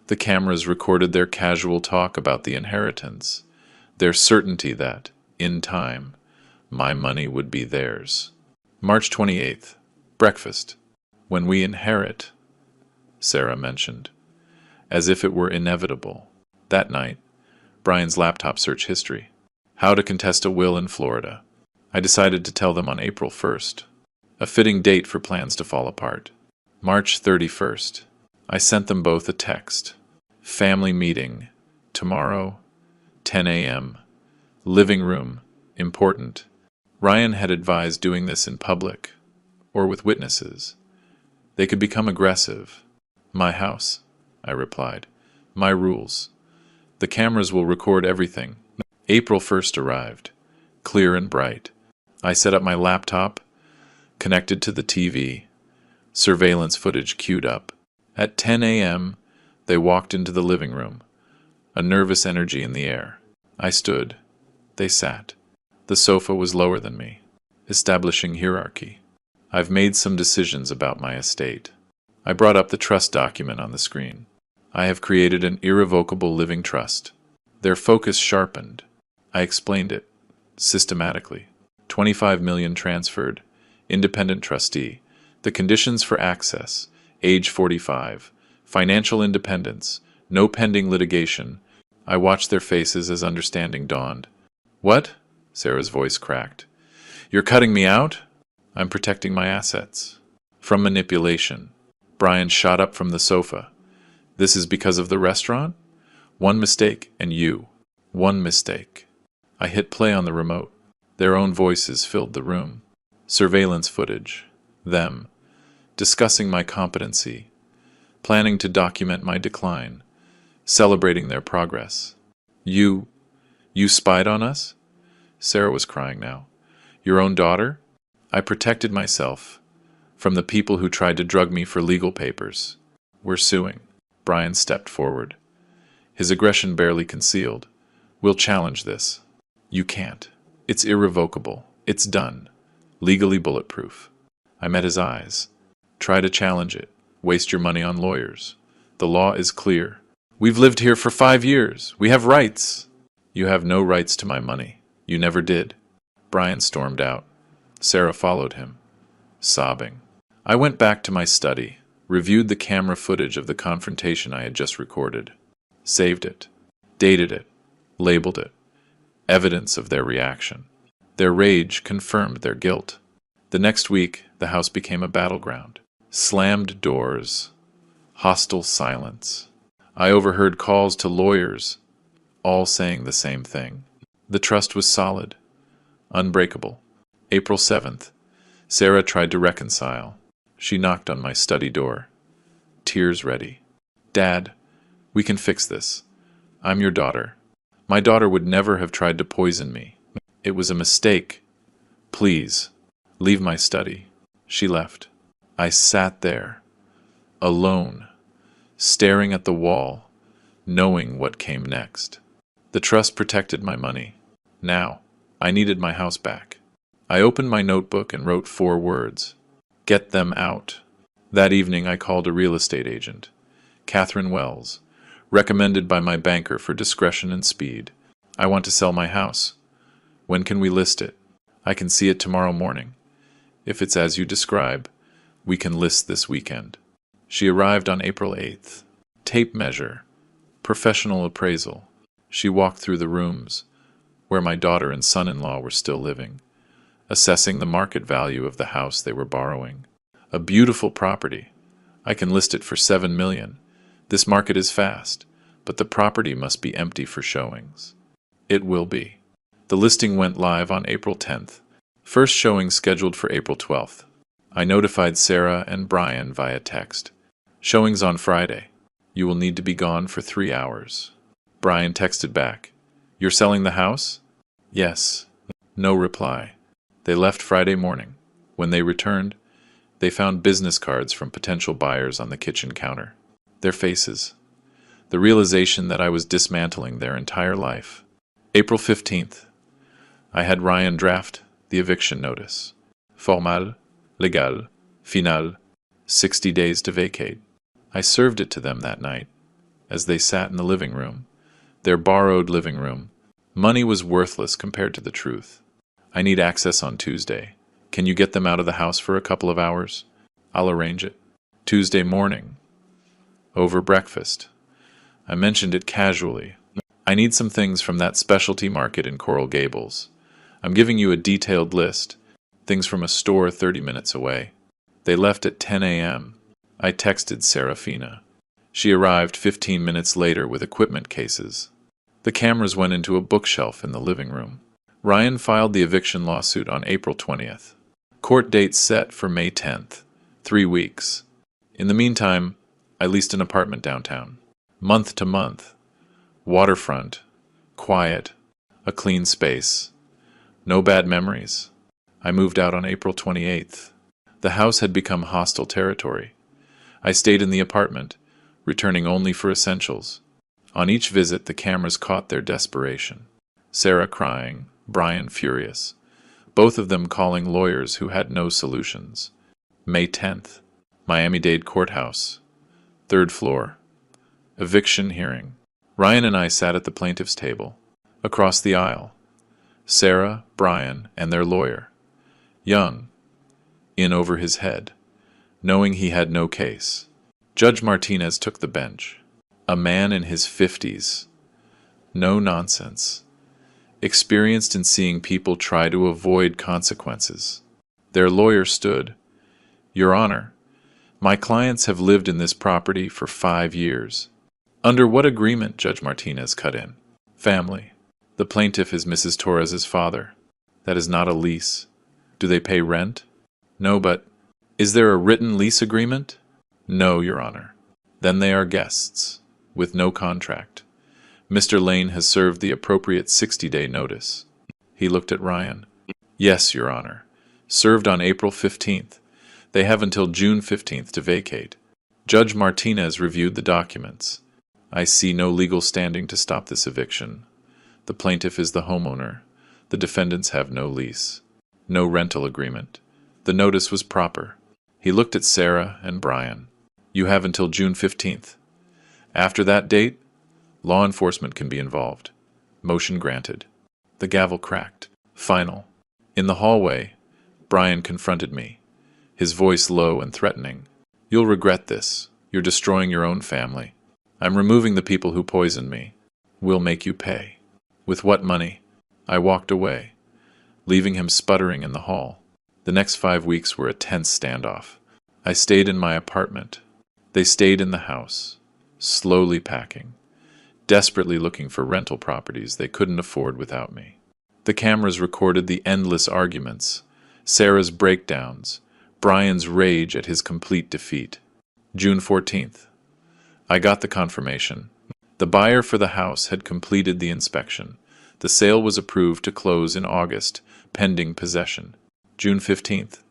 The cameras recorded their casual talk about the inheritance, their certainty that, in time, my money would be theirs. March 28th. Breakfast. When we inherit, Sarah mentioned, as if it were inevitable. That night, Brian's laptop search history. How to contest a will in Florida. I decided to tell them on April 1st, a fitting date for plans to fall apart. March 31st. I sent them both a text. Family meeting. Tomorrow, 10 a.m. Living room. Important. Ryan had advised doing this in public, or with witnesses. They could become aggressive. My house, I replied. My rules. The cameras will record everything. April 1st arrived, clear and bright. I set up my laptop, connected to the TV, surveillance footage queued up. At 10 a.m., they walked into the living room, a nervous energy in the air. I stood. They sat. The sofa was lower than me, establishing hierarchy. I've made some decisions about my estate. I brought up the trust document on the screen. I have created an irrevocable living trust. Their focus sharpened. I explained it, systematically. 25 million transferred, independent trustee, the conditions for access, age 45, financial independence, no pending litigation. I watched their faces as understanding dawned. What? Sarah's voice cracked. You're cutting me out? I'm protecting my assets. From manipulation. Brian shot up from the sofa. This is because of the restaurant? One mistake, and you. One mistake. I hit play on the remote. Their own voices filled the room. Surveillance footage. Them. Discussing my competency. Planning to document my decline. Celebrating their progress. You spied on us? Sarah was crying now. Your own daughter? I protected myself from the people who tried to drug me for legal papers. We're suing. Brian stepped forward, his aggression barely concealed. We'll challenge this. You can't. It's irrevocable. It's done. Legally bulletproof. I met his eyes. Try to challenge it. Waste your money on lawyers. The law is clear. We've lived here for 5 years. We have rights. You have no rights to my money. You never did. Brian stormed out. Sarah followed him, sobbing. I went back to my study, reviewed the camera footage of the confrontation I had just recorded, saved it, dated it, labeled it, evidence of their reaction. Their rage confirmed their guilt. The next week, the house became a battleground. Slammed doors, hostile silence. I overheard calls to lawyers, all saying the same thing. The trust was solid, unbreakable. April 7th, Sarah tried to reconcile. She knocked on my study door, tears ready. Dad, we can fix this. I'm your daughter. My daughter would never have tried to poison me. It was a mistake. Please, leave my study. She left. I sat there, alone, staring at the wall, knowing what came next. The trust protected my money. Now, I needed my house back. I opened my notebook and wrote 4 words. Get them out. That evening I called a real estate agent, Catherine Wells, recommended by my banker for discretion and speed. I want to sell my house. When can we list it? I can see it tomorrow morning. If it's as you describe, we can list this weekend. She arrived on April 8th. Tape measure. Professional appraisal. She walked through the rooms, where my daughter and son-in-law were still living, assessing the market value of the house they were borrowing. A beautiful property. I can list it for $7 million. This market is fast, but the property must be empty for showings. It will be. The listing went live on April 10th. First showing scheduled for April 12th. I notified Sarah and Brian via text. Showings on Friday. You will need to be gone for 3 hours. Brian texted back. You're selling the house? Yes. No reply. They left Friday morning. When they returned, they found business cards from potential buyers on the kitchen counter. Their faces. The realization that I was dismantling their entire life. April 15th. I had Ryan draft the eviction notice. Formal, legal, final, 60 days to vacate. I served it to them that night, as they sat in the living room, their borrowed living room. Money was worthless compared to the truth. I need access on Tuesday. Can you get them out of the house for a couple of hours? I'll arrange it. Tuesday morning. Over breakfast. I mentioned it casually. I need some things from that specialty market in Coral Gables. I'm giving you a detailed list. Things from a store 30 minutes away. They left at 10 a.m. I texted Serafina. She arrived 15 minutes later with equipment cases. The cameras went into a bookshelf in the living room. Ryan filed the eviction lawsuit on April 20th. Court date set for May 10th. 3 weeks. In the meantime, I leased an apartment downtown. Month to month. Waterfront. Quiet. A clean space. No bad memories. I moved out on April 28th. The house had become hostile territory. I stayed in the apartment, returning only for essentials. On each visit, the cameras caught their desperation. Sarah crying, Brian furious, both of them calling lawyers who had no solutions. May 10th, Miami-Dade Courthouse, 3rd floor. Eviction hearing. Ryan and I sat at the plaintiff's table. Across the aisle, Sarah, Brian, and their lawyer. Young, in over his head, knowing he had no case. Judge Martinez took the bench. A man in his 50s. No nonsense. Experienced in seeing people try to avoid consequences. Their lawyer stood. Your Honor, my clients have lived in this property for 5 years. Under what agreement? Judge Martinez cut in. Family. The plaintiff is Mrs. Torres's father. That is not a lease. Do they pay rent? No, but is there a written lease agreement? No, Your Honor. Then they are guests, with no contract. Mr. Lane has served the appropriate 60-day notice. He looked at Ryan. Yes, Your Honor. Served on April 15th. They have until June 15th to vacate. Judge Martinez reviewed the documents. I see no legal standing to stop this eviction. The plaintiff is the homeowner. The defendants have no lease. No rental agreement. The notice was proper. He looked at Sarah and Brian. You have until June 15th. After that date, law enforcement can be involved. Motion granted. The gavel cracked. Final. In the hallway, Brian confronted me, his voice low and threatening. You'll regret this. You're destroying your own family. I'm removing the people who poisoned me. We'll make you pay. With what money? I walked away, leaving him sputtering in the hall. The next 5 weeks were a tense standoff. I stayed in my apartment. They stayed in the house, slowly packing, desperately looking for rental properties they couldn't afford without me. The cameras recorded the endless arguments, Sarah's breakdowns, Brian's rage at his complete defeat. June 14th. I got the confirmation. The buyer for the house had completed the inspection. The sale was approved to close in August, pending possession. June 15th.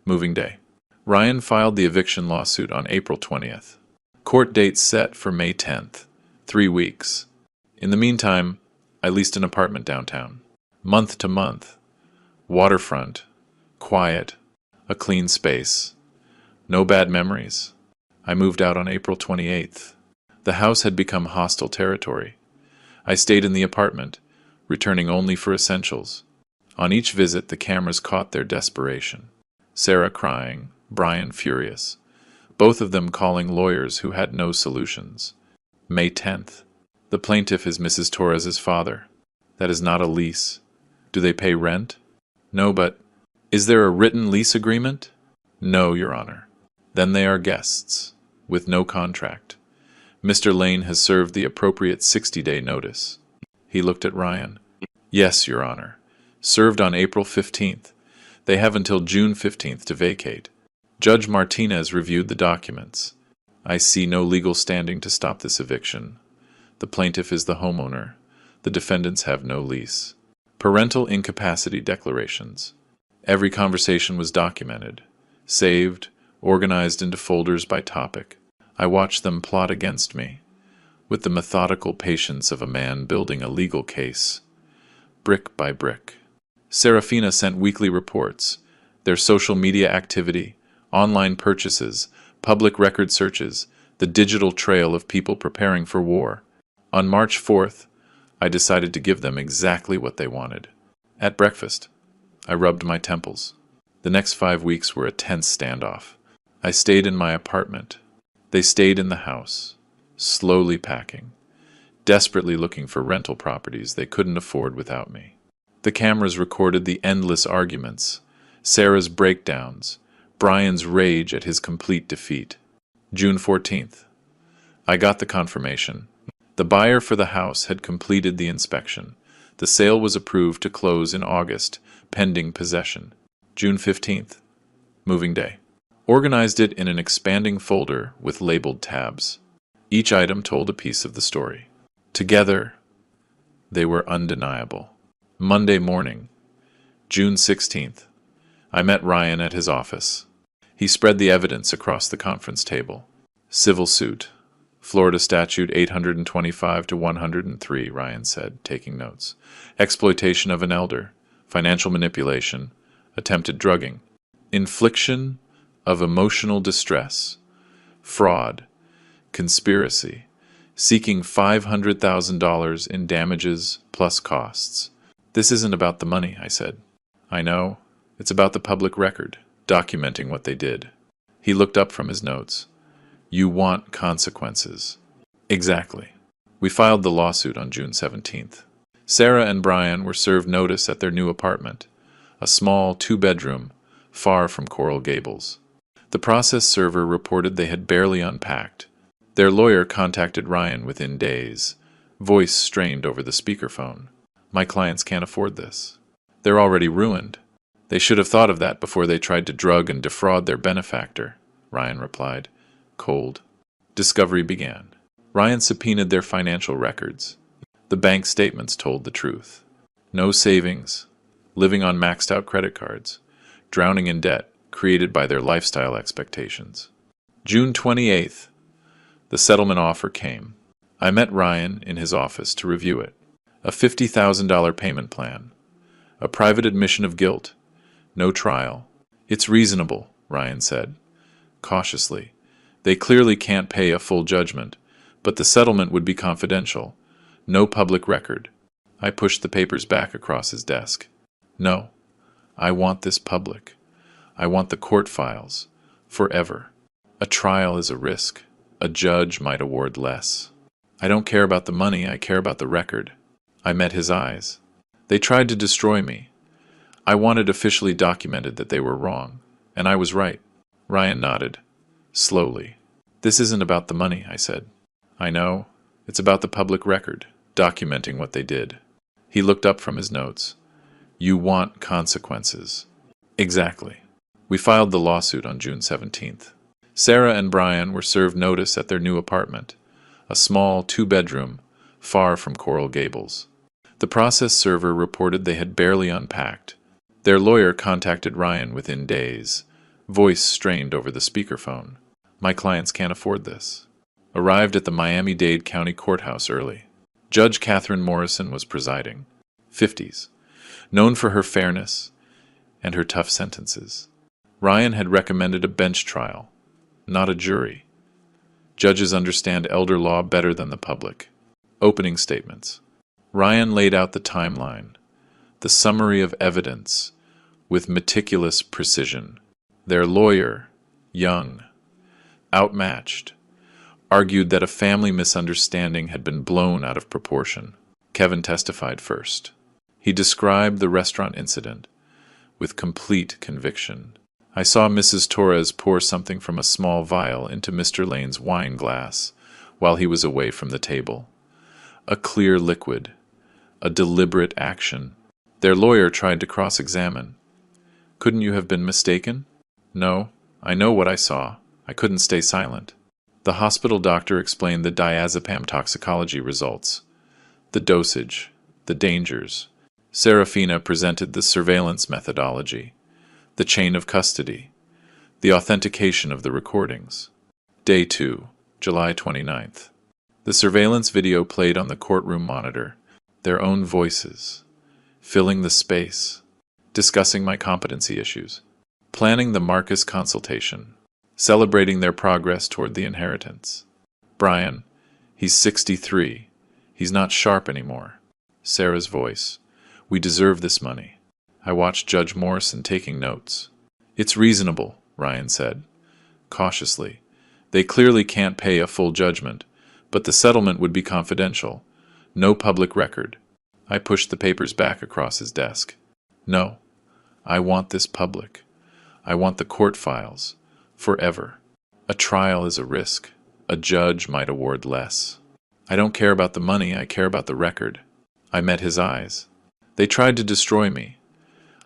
Moving day. Ryan filed the eviction lawsuit on April 20th. Court date set for May 10th. 3 weeks. In the meantime, I leased an apartment downtown. Month to month. Waterfront. Quiet. A clean space. No bad memories. I moved out on April 28th. The house had become hostile territory. I stayed in the apartment, returning only for essentials. On each visit, the cameras caught their desperation. Sarah crying, Brian furious, both of them calling lawyers who had no solutions. May 10th. The plaintiff is Mrs. Torres's father. That is not a lease. Do they pay rent? No, but is there a written lease agreement? No, Your Honor. Then they are guests, with no contract. Mr. Lane has served the appropriate 60-day notice. He looked at Ryan. Yes, Your Honor. Served on April 15th. They have until June 15th to vacate. Judge Martinez reviewed the documents. I see no legal standing to stop this eviction. The plaintiff is the homeowner. The defendants have no lease. Parental incapacity declarations. Every conversation was documented, saved, organized into folders by topic. I watched them plot against me, with the methodical patience of a man building a legal case, brick by brick. Serafina sent weekly reports, their social media activity, online purchases, public record searches, the digital trail of people preparing for war. On March 4th, I decided to give them exactly what they wanted. At breakfast, I rubbed my temples. The next 5 weeks were a tense standoff. I stayed in my apartment. They stayed in the house, slowly packing, desperately looking for rental properties they couldn't afford without me. The cameras recorded the endless arguments, Sarah's breakdowns, Brian's rage at his complete defeat. June 14th. I got the confirmation. The buyer for the house had completed the inspection. The sale was approved to close in August, pending possession. June 15th. Moving day. Organized it in an expanding folder with labeled tabs. Each item told a piece of the story. Together, they were undeniable. Monday morning, June 16th. I met Ryan at his office. He spread the evidence across the conference table. Civil suit. Florida Statute 825 to 103, Ryan said, taking notes. Exploitation of an elder, financial manipulation, attempted drugging, infliction of emotional distress, fraud, conspiracy, seeking $500,000 in damages plus costs. This isn't about the money, I said. I know. It's about the public record, documenting what they did. He looked up from his notes. You want consequences. Exactly. We filed the lawsuit on June 17th. Sarah and Brian were served notice at their new apartment, a small 2-bedroom, far from Coral Gables. The process server reported they had barely unpacked. Their lawyer contacted Ryan within days, voice strained over the speakerphone. My clients can't afford this. They're already ruined. They should have thought of that before they tried to drug and defraud their benefactor, Ryan replied, cold. Discovery began. Ryan subpoenaed their financial records. The bank statements told the truth. No savings, living on maxed-out credit cards, drowning in debt created by their lifestyle expectations. June 28th. The settlement offer came. I met Ryan in his office to review it. A $50,000 payment plan. A private admission of guilt. No trial. It's reasonable, Ryan said, cautiously. They clearly can't pay a full judgment, but the settlement would be confidential. No public record. I pushed the papers back across his desk. No, I want this public. I want the court files. Forever. A trial is a risk. A judge might award less. I don't care about the money, I care about the record. I met his eyes. They tried to destroy me. I wanted officially documented that they were wrong, and I was right. Ryan nodded. Slowly. This isn't about the money, I said. I know. It's about the public record, documenting what they did. He looked up from his notes. You want consequences. Exactly. We filed the lawsuit on June 17th. Sarah and Brian were served notice at their new apartment, a small 2-bedroom, far from Coral Gables. The process server reported they had barely unpacked. Their lawyer contacted Ryan within days, voice strained over the speakerphone. My clients can't afford this. Arrived at the Miami-Dade County Courthouse early. Judge Catherine Morrison was presiding. 50s. Known for her fairness and her tough sentences. Ryan had recommended a bench trial, not a jury. Judges understand elder law better than the public. Opening statements. Ryan laid out the timeline, the summary of evidence, with meticulous precision. Their lawyer, young, outmatched, argued that a family misunderstanding had been blown out of proportion. Kevin testified first. He described the restaurant incident with complete conviction. I saw Mrs. Torres pour something from a small vial into Mr. Lane's wine glass while he was away from the table. A clear liquid, a deliberate action. Their lawyer tried to cross-examine. Couldn't you have been mistaken? No, I know what I saw. I couldn't stay silent. The hospital doctor explained the diazepam toxicology results, the dosage, the dangers. Serafina presented the surveillance methodology, the chain of custody, the authentication of the recordings. Day 2, July 29th. The surveillance video played on the courtroom monitor, their own voices, filling the space, discussing my competency issues, planning the Marcus consultation, celebrating their progress toward the inheritance. Brian, he's 63. He's not sharp anymore. Sarah's voice. We deserve this money. I watched Judge Morrison taking notes. It's reasonable, Ryan said, cautiously. They clearly can't pay a full judgment, but the settlement would be confidential. No public record. I pushed the papers back across his desk. No, I want this public. I want the court files. Forever. A trial is a risk. A judge might award less. I don't care about the money, I care about the record. I met his eyes. They tried to destroy me.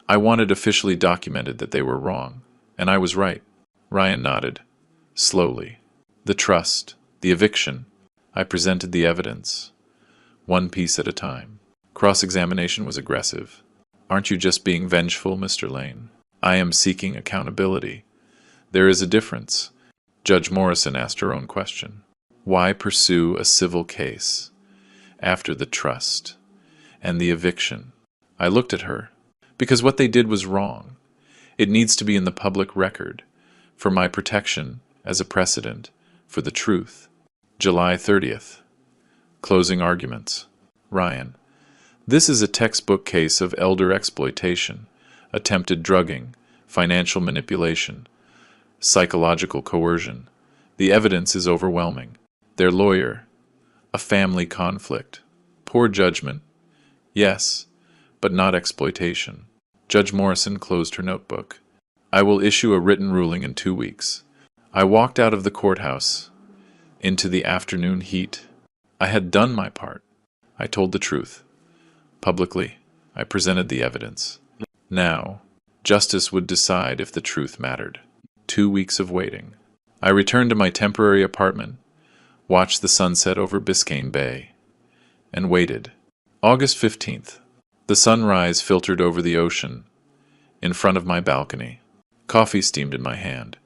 I wanted officially documented that they were wrong, and I was right. Ryan nodded. Slowly. The trust, the eviction. I presented the evidence. One piece at a time. Cross-examination was aggressive. Aren't you just being vengeful, Mr. Lane? I am seeking accountability. There is a difference. Judge Morrison asked her own question. Why pursue a civil case after the trust and the eviction? I looked at her. Because what they did was wrong. It needs to be in the public record, for my protection, as a precedent, for the truth. July 30th. Closing arguments. Ryan. This is a textbook case of elder exploitation, attempted drugging, financial manipulation, psychological coercion. The evidence is overwhelming. Their lawyer. A family conflict. Poor judgment. Yes, but not exploitation. Judge Morrison closed her notebook. I will issue a written ruling in 2 weeks. I walked out of the courthouse into the afternoon heat. I had done my part. I told the truth. Publicly, I presented the evidence. Now, justice would decide if the truth mattered. 2 weeks of waiting. I returned to my temporary apartment, watched the sunset over Biscayne Bay, and waited. August 15th. The sunrise filtered over the ocean, in front of my balcony. Coffee steamed in my hand.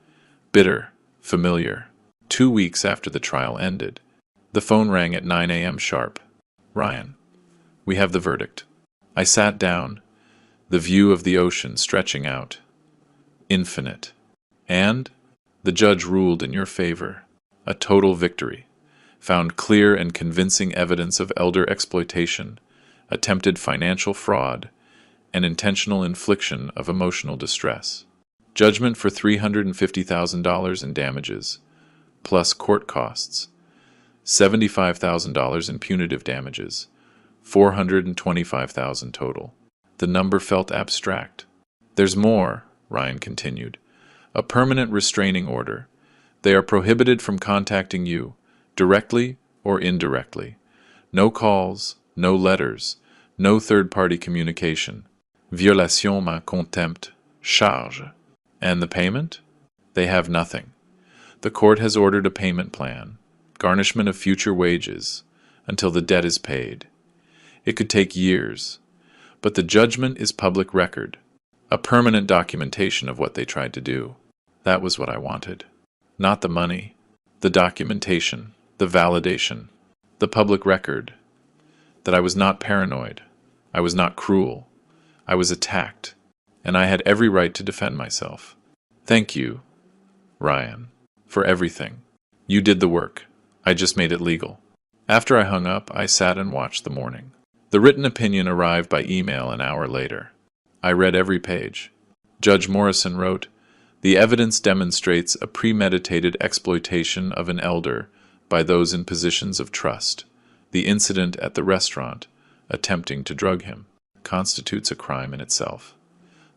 Bitter, familiar. 2 weeks after the trial ended. The phone rang at 9 a.m. sharp. Ryan, we have the verdict. I sat down, the view of the ocean stretching out. Infinite. And the judge ruled in your favor. A total victory. Found clear and convincing evidence of elder exploitation, attempted financial fraud, and intentional infliction of emotional distress. Judgment for $350,000 in damages, plus court costs, $75,000 in punitive damages, $425,000 total. The number felt abstract. There's more, Ryan continued. A permanent restraining order. They are prohibited from contacting you, directly or indirectly. No calls, no letters, no third-party communication. Violation ma contempt, charge. And the payment? They have nothing. The court has ordered a payment plan, garnishment of future wages, until the debt is paid. It could take years, but the judgment is public record, a permanent documentation of what they tried to do. That was what I wanted. Not the money, the documentation, the validation, the public record, that I was not paranoid, I was not cruel, I was attacked, and I had every right to defend myself. Thank you, Ryan, for everything. You did the work. I just made it legal. After I hung up, I sat and watched the morning. The written opinion arrived by email an hour later. I read every page. Judge Morrison wrote, "The evidence demonstrates a premeditated exploitation of an elder by those in positions of trust. The incident at the restaurant, attempting to drug him, constitutes a crime in itself.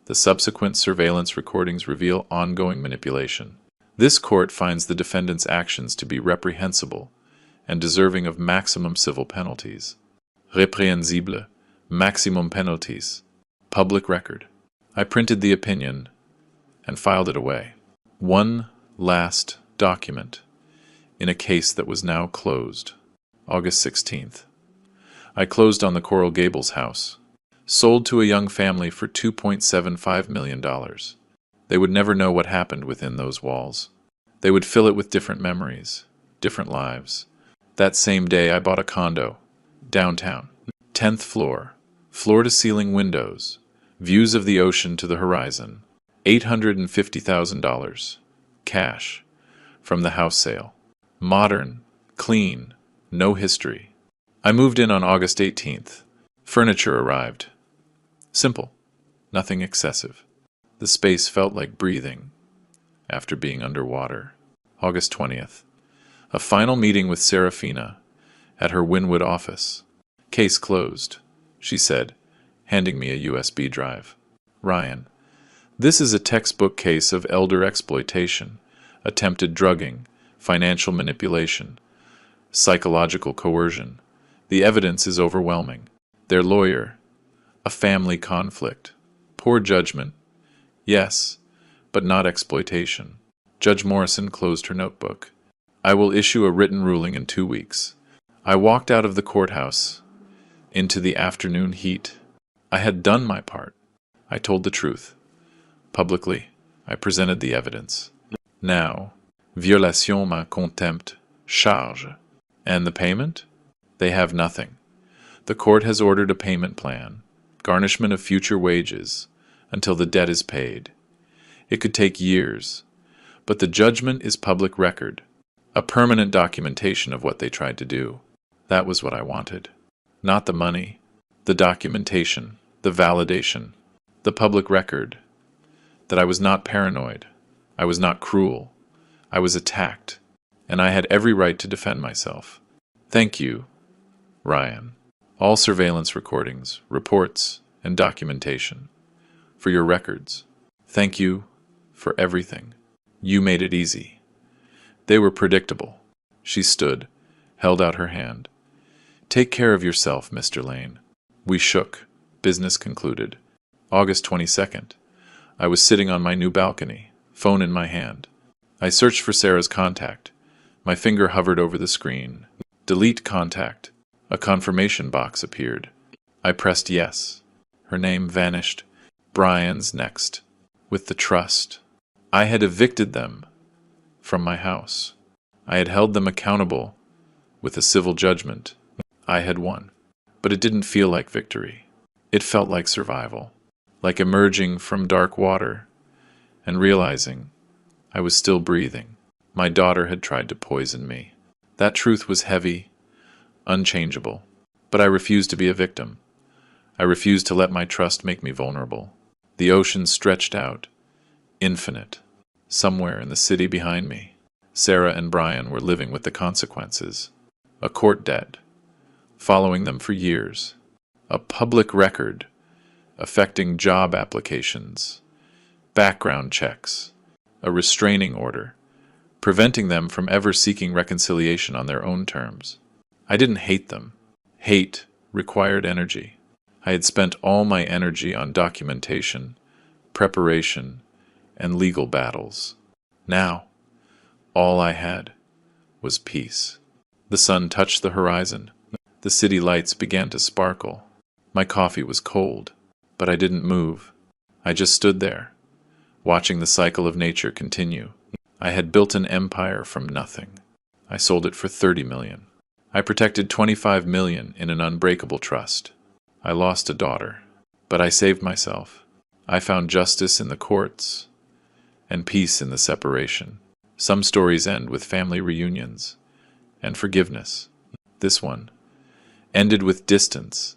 The subsequent surveillance recordings reveal ongoing manipulation. This court finds the defendant's actions to be reprehensible and deserving of maximum civil penalties. Répréhensible, maximum penalties. Public record." I printed the opinion and filed it away. One last document in a case that was now closed. August 16th. I closed on the Coral Gables house. Sold to a young family for $2.75 million. They would never know what happened within those walls. They would fill it with different memories, different lives. That same day I bought a condo, downtown. 10th floor, floor-to-ceiling windows, views of the ocean to the horizon. $850,000. Cash. From the house sale. Modern, clean, no history. I moved in on August 18th. Furniture arrived. Simple. Nothing excessive. The space felt like breathing after being underwater. August 20th. A final meeting with Serafina at her Wynwood office. Case closed. she said, handing me a USB drive. Ryan, this is a textbook case of elder exploitation, attempted drugging, financial manipulation, psychological coercion. The evidence is overwhelming. Their lawyer, a family conflict, poor judgment, yes, but not exploitation. Judge Morrison closed her notebook. I will issue a written ruling in 2 weeks. I walked out of the courthouse into the afternoon heat. I had done my part. I told the truth. Publicly, I presented the evidence. Now, violation ma contempt charge. And the payment? They have nothing. The court has ordered a payment plan, garnishment of future wages, until the debt is paid. It could take years, but the judgment is public record, a permanent documentation of what they tried to do. That was what I wanted. Not the money, the documentation, the validation, the public record, that I was not paranoid, I was not cruel, I was attacked, and I had every right to defend myself. Thank you, Ryan. All surveillance recordings, reports, and documentation. For your records. Thank you for everything. You made it easy. They were predictable. She stood, held out her hand. Take care of yourself, Mr. Lane. We shook. Business concluded. August 22nd. I was sitting on my new balcony, phone in my hand. I searched for Sarah's contact. My finger hovered over the screen. Delete contact. A confirmation box appeared. I pressed yes. Her name vanished. Brian's next. With the trust. I had evicted them from my house. I had held them accountable with a civil judgment. I had won. But it didn't feel like victory. It felt like survival. Like emerging from dark water and realizing I was still breathing. My daughter had tried to poison me. That truth was heavy, unchangeable. But I refused to be a victim. I refused to let my trust make me vulnerable. The ocean stretched out, infinite. Somewhere in the city behind me, Sarah and Brian were living with the consequences. A court debt, following them for years. A public record, affecting job applications, background checks, a restraining order, preventing them from ever seeking reconciliation on their own terms. I didn't hate them. Hate required energy. I had spent all my energy on documentation, preparation, and legal battles. Now, all I had was peace. The sun touched the horizon. The city lights began to sparkle. My coffee was cold, but I didn't move. I just stood there, watching the cycle of nature continue. I had built an empire from nothing. I sold it for $30 million. I protected $25 million in an unbreakable trust. I lost a daughter, but I saved myself. I found justice in the courts and peace in the separation. Some stories end with family reunions and forgiveness. This one ended with distance,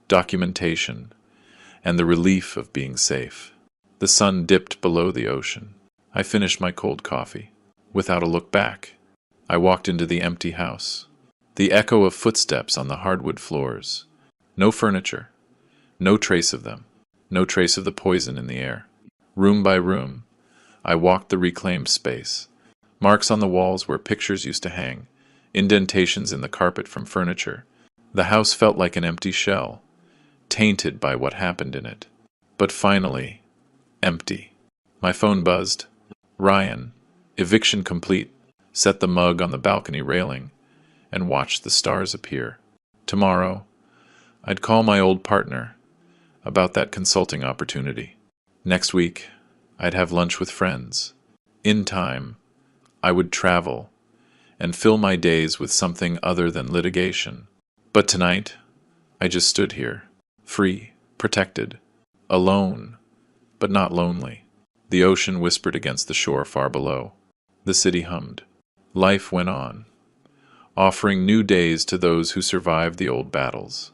documentation, and the relief of being safe. The sun dipped below the ocean. I finished my cold coffee. Without a look back, I walked into the empty house. The echo of footsteps on the hardwood floors. No furniture. No trace of them. No trace of the poison in the air. Room by room, I walked the reclaimed space. Marks on the walls where pictures used to hang. Indentations in the carpet from furniture. The house felt like an empty shell, tainted by what happened in it. But finally, empty. My phone buzzed. Ryan, eviction complete. Set the mug on the balcony railing and watched the stars appear. Tomorrow, I'd call my old partner about that consulting opportunity. Next week, I'd have lunch with friends. In time, I would travel and fill my days with something other than litigation. But tonight, I just stood here, free, protected, alone, but not lonely. The ocean whispered against the shore far below. The city hummed. Life went on, offering new days to those who survived the old battles.